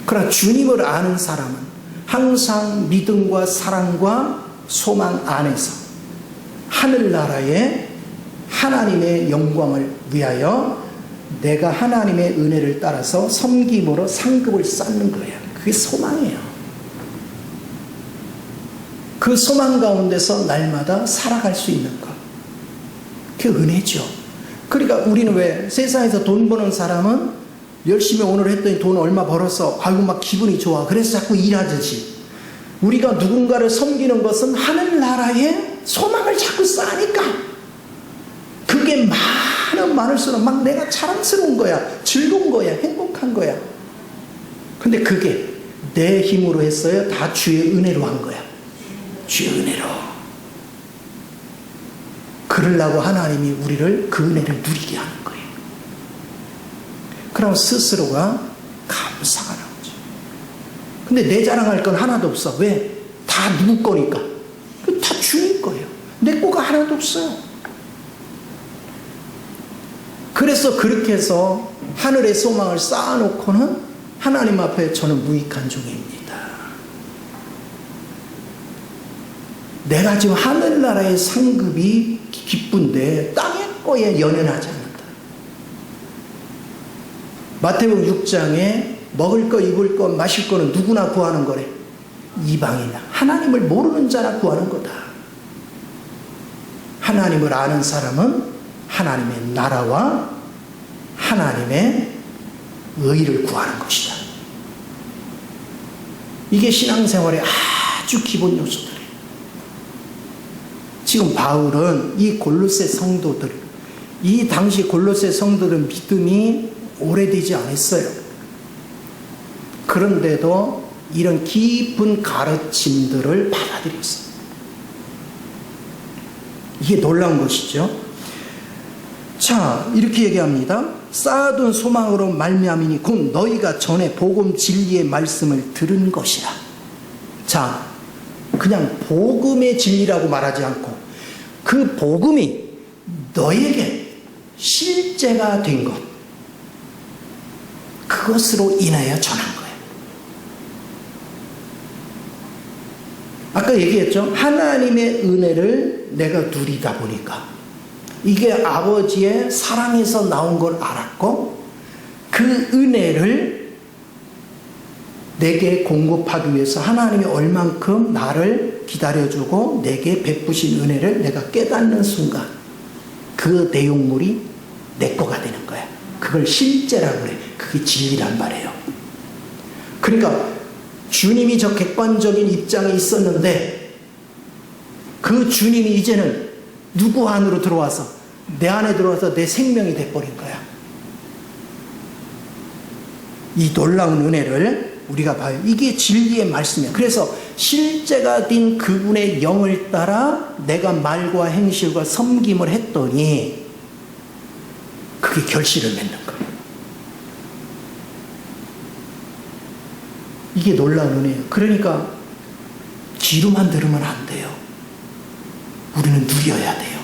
그러나 주님을 아는 사람은 항상 믿음과 사랑과 소망 안에서 하늘나라의 하나님의 영광을 위하여 내가 하나님의 은혜를 따라서 섬김으로 상급을 쌓는 거예요. 그게 소망이에요. 그 소망 가운데서 날마다 살아갈 수 있는 것. 그게 은혜죠. 그러니까 우리는 왜 세상에서 돈 버는 사람은 열심히 오늘 했더니 돈 얼마 벌었어. 아이고 막 기분이 좋아. 그래서 자꾸 일하듯이. 우리가 누군가를 섬기는 것은 하늘나라의 소망을 자꾸 쌓으니까 그게 많을수록 막 내가 자랑스러운 거야. 즐거운 거야. 행복한 거야. 근데 그게 내 힘으로 했어요? 다 주의 은혜로 한 거야. 주의 은혜로. 그러려고 하나님이 우리를 그 은혜를 누리게 하는 거예요. 그럼 스스로가 감사가 나오죠. 근데 내 자랑할 건 하나도 없어. 왜? 다 누구 거니까. 다 주님 거예요. 내 거가 하나도 없어요. 그래서 그렇게 해서 하늘의 소망을 쌓아놓고는 하나님 앞에 저는 무익한 종입니다. 내가 지금 하늘나라의 상급이 기쁜데 땅의 거에 연연하지 않는다. 마태복음 6장에 먹을 거, 입을 거, 마실 거는 누구나 구하는 거래. 이방인, 하나님을 모르는 자나 구하는 거다. 하나님을 아는 사람은 하나님의 나라와 하나님의 의를 구하는 것이다. 이게 신앙생활의 아주 기본 요소들이에요. 지금 바울은 이 골로새 성도들, 이 당시 골로새 성도들은 믿음이 오래되지 않았어요. 그런데도 이런 깊은 가르침들을 받아들였어요. 이게 놀라운 것이죠. 자, 이렇게 얘기합니다. 쌓아둔 소망으로 말미암이니 곧 너희가 전에 복음 진리의 말씀을 들은 것이라. 자, 그냥 복음의 진리라고 말하지 않고 그 복음이 너에게 실제가 된 것, 그것으로 인하여 전한 거예요. 아까 얘기했죠. 하나님의 은혜를 내가 누리다 보니까 이게 아버지의 사랑에서 나온 걸 알았고 그 은혜를 내게 공급하기 위해서 하나님이 얼만큼 나를 기다려주고 내게 베푸신 은혜를 내가 깨닫는 순간 그 내용물이 내 거가 되는 거야. 그걸 실제라고 그래. 그게 진리란 말이에요. 그러니까 주님이 저 객관적인 입장에 있었는데 그 주님이 이제는 누구 안으로 들어와서 내 안에 들어와서 내 생명이 돼버린 거야. 이 놀라운 은혜를 우리가 봐요. 이게 진리의 말씀이야. 그래서 실제가 된 그분의 영을 따라 내가 말과 행실과 섬김을 했더니 그게 결실을 맺는 거예요. 이게 놀라운 은혜예요. 그러니까 귀로만 들으면 안 돼요. 우리는 누려야 돼요.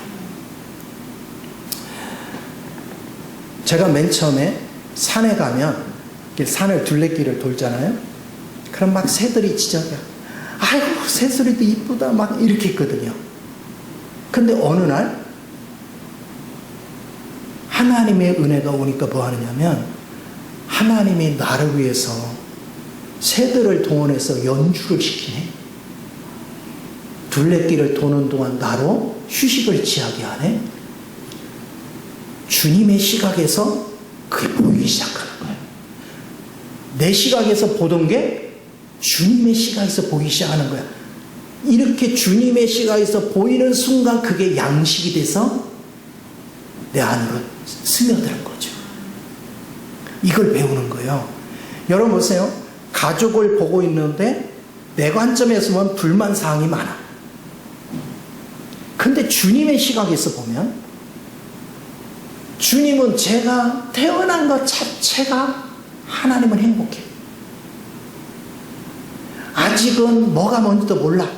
제가 맨 처음에 산에 가면 산을 둘레길을 돌잖아요. 그럼 막 새들이 짖어요. 아이고 새소리도 이쁘다 막 이렇게 했거든요. 근데 어느 날 하나님의 은혜가 오니까 뭐 하느냐면 하나님이 나를 위해서 새들을 동원해서 연주를 시키네. 둘레길을 도는 동안 나로 휴식을 취하게 하네. 주님의 시각에서 그게 보이기 시작하는 거예요. 내 시각에서 보던 게 주님의 시각에서 보이기 시작하는 거야. 이렇게 주님의 시각에서 보이는 순간 그게 양식이 돼서 내 안으로 스며드는 거죠. 이걸 배우는 거예요. 여러분 보세요. 가족을 보고 있는데 내 관점에서 보면 불만사항이 많아. 근데 주님의 시각에서 보면 주님은 제가 태어난 것 자체가 하나님은 행복해. 아직은 뭐가 뭔지도 몰라.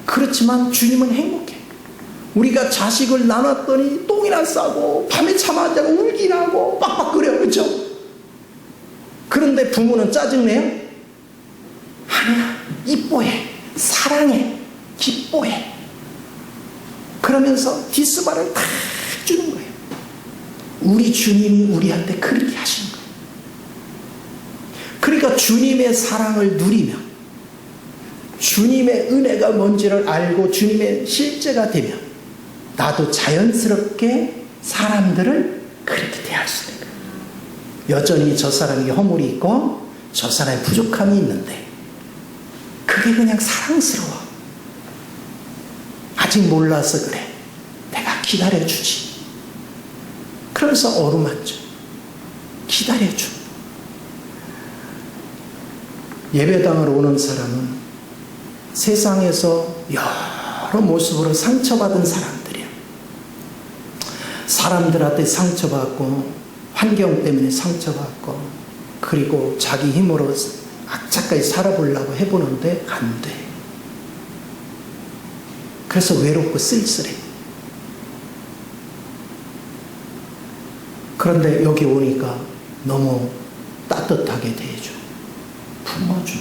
그렇지만 주님은 행복해. 우리가 자식을 나눴더니 똥이나 싸고 밤에 잠 안 자고 울긴 하고 빡빡거려. 그렇죠? 그런데 부모는 짜증내요? 아니야. 이뻐해, 사랑해, 기뻐해. 그러면서 디스바를 다 주는 거예요. 우리 주님이 우리한테 그렇게 하시는 거예요. 그러니까 주님의 사랑을 누리며 주님의 은혜가 뭔지를 알고 주님의 실제가 되면 나도 자연스럽게 사람들을 그렇게 대할 수 있는 거예요. 여전히 저 사람에게 허물이 있고 저 사람의 부족함이 있는데 그게 그냥 사랑스러워. 아직 몰라서 그래. 내가 기다려주지. 그러면서 어루만져. 기다려줘. 예배당으로 오는 사람은 세상에서 여러 모습으로 상처받은 사람들이야. 사람들한테 상처받고 환경 때문에 상처받고 그리고 자기 힘으로 악착까지 살아보려고 해보는데 안 돼. 그래서 외롭고 쓸쓸해. 그런데 여기 오니까 너무 따뜻하게 대해줘. 품어줘.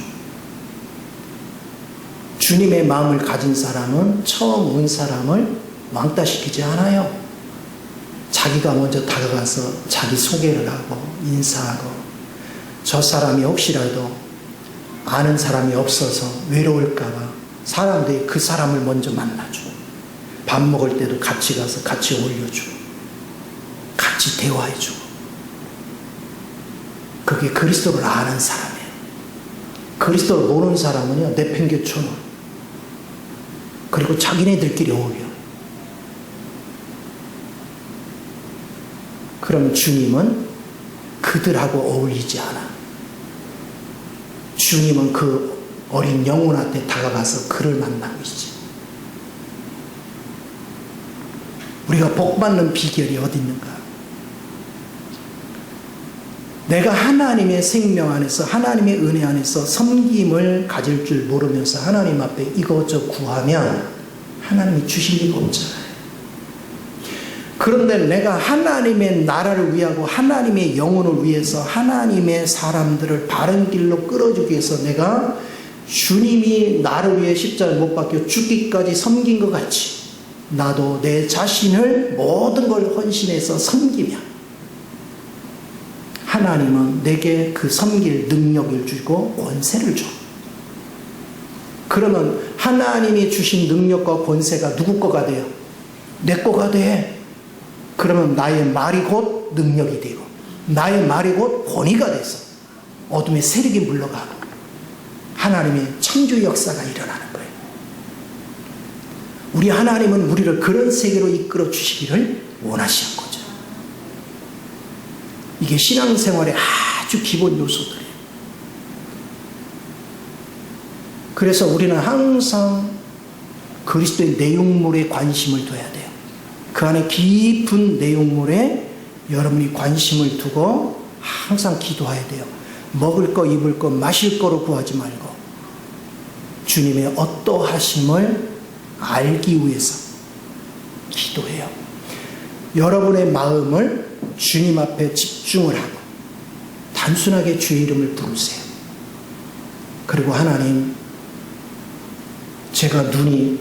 주님의 마음을 가진 사람은 처음 온 사람을 왕따시키지 않아요. 자기가 먼저 다가가서 자기 소개를 하고 인사하고 저 사람이 혹시라도 아는 사람이 없어서 외로울까봐 사람들이 그 사람을 먼저 만나주고 밥 먹을 때도 같이 가서 같이 올려주고 같이 대화해주고 그게 그리스도를 아는 사람이에요. 그리스도를 모르는 사람은요 내팽개쳐놓아. 그리고 자기네들끼리 어울려. 그럼 주님은 그들하고 어울리지 않아. 주님은 그 어린 영혼한테 다가가서 그를 만나고 있지. 우리가 복받는 비결이 어디 있는가? 내가 하나님의 생명 안에서 하나님의 은혜 안에서 섬김을 가질 줄 모르면서 하나님 앞에 이것저것 구하면 하나님이 주실 리가 없잖아요. 그런데 내가 하나님의 나라를 위하고 하나님의 영혼을 위해서 하나님의 사람들을 바른 길로 끌어주기 위해서 내가 주님이 나를 위해 십자가에 못 박혀 죽기까지 섬긴 것 같이 나도 내 자신을 모든 걸 헌신해서 섬기며 하나님은 내게 그 섬길 능력을 주고 권세를 줘. 그러면 하나님이 주신 능력과 권세가 누구 거가 돼요? 내 거가 돼. 그러면 나의 말이 곧 능력이 되고 나의 말이 곧 권위가 돼서 어둠의 세력이 물러가고 하나님의 창조 역사가 일어나는 거예요. 우리 하나님은 우리를 그런 세계로 이끌어 주시기를 원하시는 거죠. 이게 신앙생활의 아주 기본 요소들이에요. 그래서 우리는 항상 그리스도의 내용물에 관심을 둬야 돼요. 그 안에 깊은 내용물에 여러분이 관심을 두고 항상 기도해야 돼요. 먹을 거, 입을 거, 마실 거로 구하지 말고 주님의 어떠하심을 알기 위해서 기도해요. 여러분의 마음을 주님 앞에 집중을 하고 단순하게 주의 이름을 부르세요. 그리고 하나님, 제가 눈이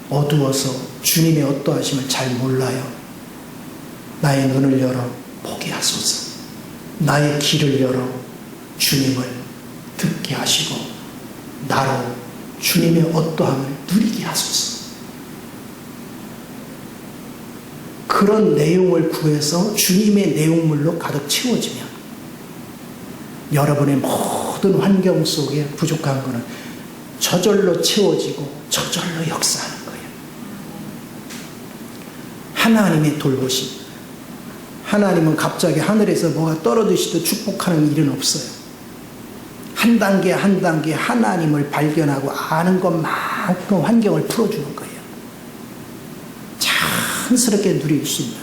어두워서 주님의 어떠하심을 잘 몰라요. 나의 눈을 열어 보게 하소서. 나의 귀를 열어 주님을 듣게 하시고 나로 주님의 어떠함을 누리게 하소서. 그런 내용을 구해서 주님의 내용물로 가득 채워지면 여러분의 모든 환경 속에 부족한 것은 저절로 채워지고 저절로 역사하는 거예요. 하나님의 돌보심. 하나님은 갑자기 하늘에서 뭐가 떨어지시듯 축복하는 일은 없어요. 한 단계 한 단계 하나님을 발견하고 아는 것만큼 환경을 풀어주는 거예요. 자연스럽게 누릴 수 있는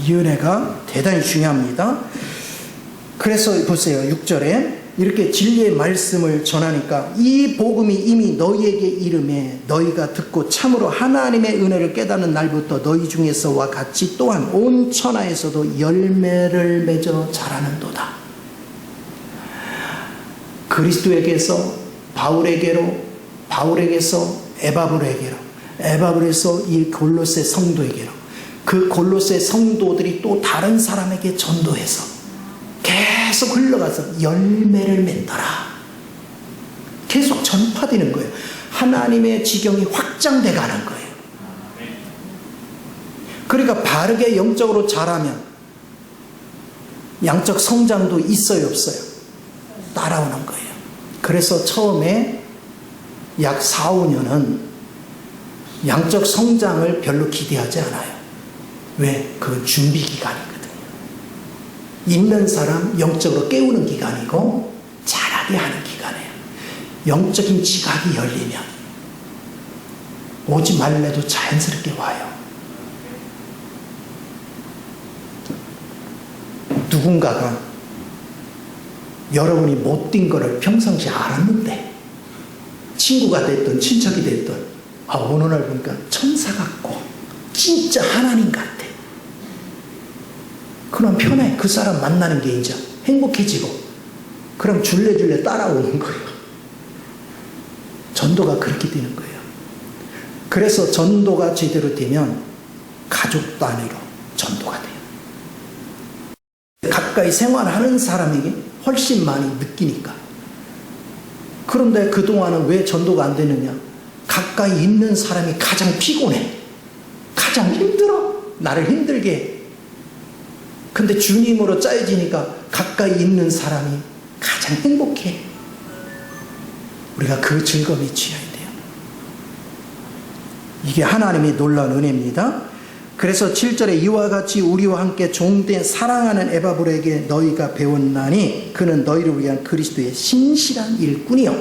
이 은혜가 대단히 중요합니다. 그래서 보세요. 6절에 이렇게 진리의 말씀을 전하니까 이 복음이 이미 너희에게 이름에 너희가 듣고 참으로 하나님의 은혜를 깨닫는 날부터 너희 중에서와 같이 또한 온 천하에서도 열매를 맺어 자라는도다. 그리스도에게서 바울에게로, 바울에게서 에바브로에게로, 에바브로에서 이 골로새 성도에게로, 그 골로새 성도들이 또 다른 사람에게 전도해서 계속 흘러가서 열매를 맺더라. 계속 전파되는 거예요. 하나님의 지경이 확장돼 가는 거예요. 그러니까 바르게 영적으로 자라면 양적 성장도 있어요, 없어요? 따라오는 거예요. 그래서 처음에 약 4, 5년은 양적 성장을 별로 기대하지 않아요. 왜? 그건 준비 기간이거든요. 있는 사람 영적으로 깨우는 기간이고 자라게 하는 기간이에요. 영적인 지각이 열리면 오지 말래도 자연스럽게 와요. 누군가가 여러분이 못된 거를 평상시에 알았는데 친구가 됐든 친척이 됐든 어느 날 보니까 천사 같고 진짜 하나님 같아. 그럼 편해. 그 사람 만나는 게 이제 행복해지고 그럼 줄레줄레 따라오는 거예요. 전도가 그렇게 되는 거예요. 그래서 전도가 제대로 되면 가족 단위로 전도가 돼요. 가까이 생활하는 사람에게 훨씬 많이 느끼니까. 그런데 그동안은 왜 전도가 안 되느냐? 가까이 있는 사람이 가장 피곤해. 가장 힘들어. 나를 힘들게 해. 근데 주님으로 짜여지니까 가까이 있는 사람이 가장 행복해. 우리가 그 즐거움에 취해야 돼요. 이게 하나님의 놀라운 은혜입니다. 그래서 7절에 이와 같이 우리와 함께 종된 사랑하는 에바브로에게 너희가 배웠나니 그는 너희를 위한 그리스도의 신실한 일꾼이요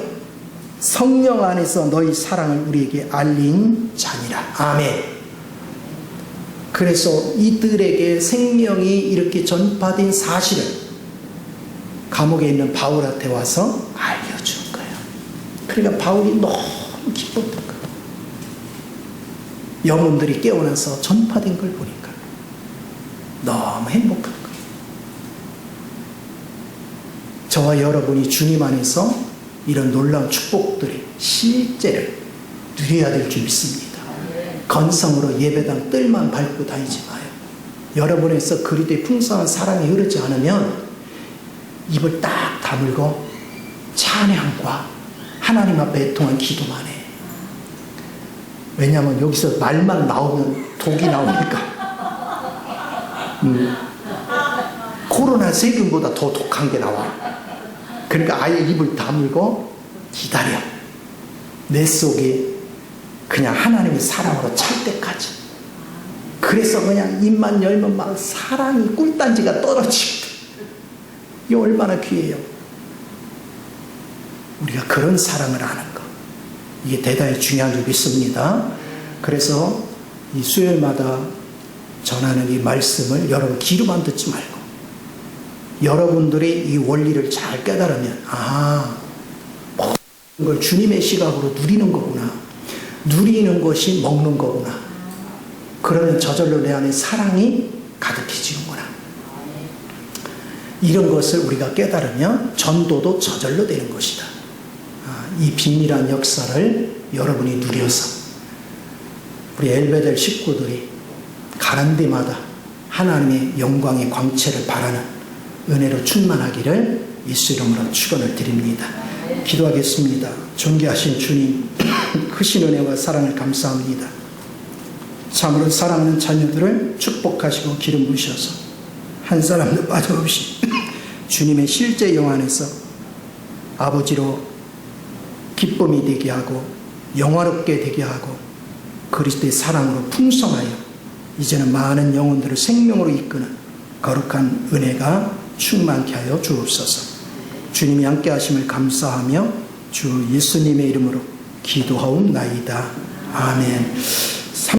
성령 안에서 너희 사랑을 우리에게 알린 자니라. 아멘. 그래서 이들에게 생명이 이렇게 전파된 사실을 감옥에 있는 바울한테 와서 알려준 거예요. 그러니까 바울이 너무 기뻤던 거예요. 영혼들이 깨어나서 전파된 걸 보니까 너무 행복한 거예요. 저와 여러분이 주님 안에서 이런 놀라운 축복들이 실제를 누려야 될 줄 믿습니다. 건성으로 예배당 뜰만 밟고 다니지 마요. 여러분에서 그리스도의 풍성한 사랑이 흐르지 않으면 입을 딱 다물고 찬양과 하나님 앞에 애통한 기도만 해. 왜냐하면 여기서 말만 나오면 독이 나오니까. 코로나 세균보다 더 독한 게 나와. 그러니까 아예 입을 다물고 기다려. 내 속에 그냥 하나님의 사랑으로 찰 때까지. 그래서 그냥 입만 열면 막 사랑이 꿀단지가 떨어지고. 이게 얼마나 귀해요. 우리가 그런 사랑을 아는 것. 이게 대단히 중요한 줄 믿습니다. 그래서 이 수요일마다 전하는 이 말씀을 여러분 귀로만 듣지 말고 여러분들이 이 원리를 잘 깨달으면 모든 걸 주님의 시각으로 누리는 거구나. 누리는 것이 먹는 거구나. 그러면 저절로 내 안에 사랑이 가득해지는구나. 이런 것을 우리가 깨달으면 전도도 저절로 되는 것이다. 이 비밀한 역사를 여러분이 누려서 우리 엘베델 식구들이 가는 데마다 하나님의 영광의 광채를 바라는 은혜로 충만하기를 예수 이름으로 축원을 드립니다. 기도하겠습니다. 존귀하신 주님, 크신 은혜와 사랑을 감사합니다. 참으로 사랑하는 자녀들을 축복하시고 기름 부으셔서 한 사람도 빠짐없이 주님의 실제 영 안에서 아버지로 기쁨이 되게 하고 영화롭게 되게 하고 그리스도의 사랑으로 풍성하여 이제는 많은 영혼들을 생명으로 이끄는 거룩한 은혜가 충만케 하여 주옵소서. 주님이 함께 하심을 감사하며 주 예수님의 이름으로 기도하옵나이다. 아멘.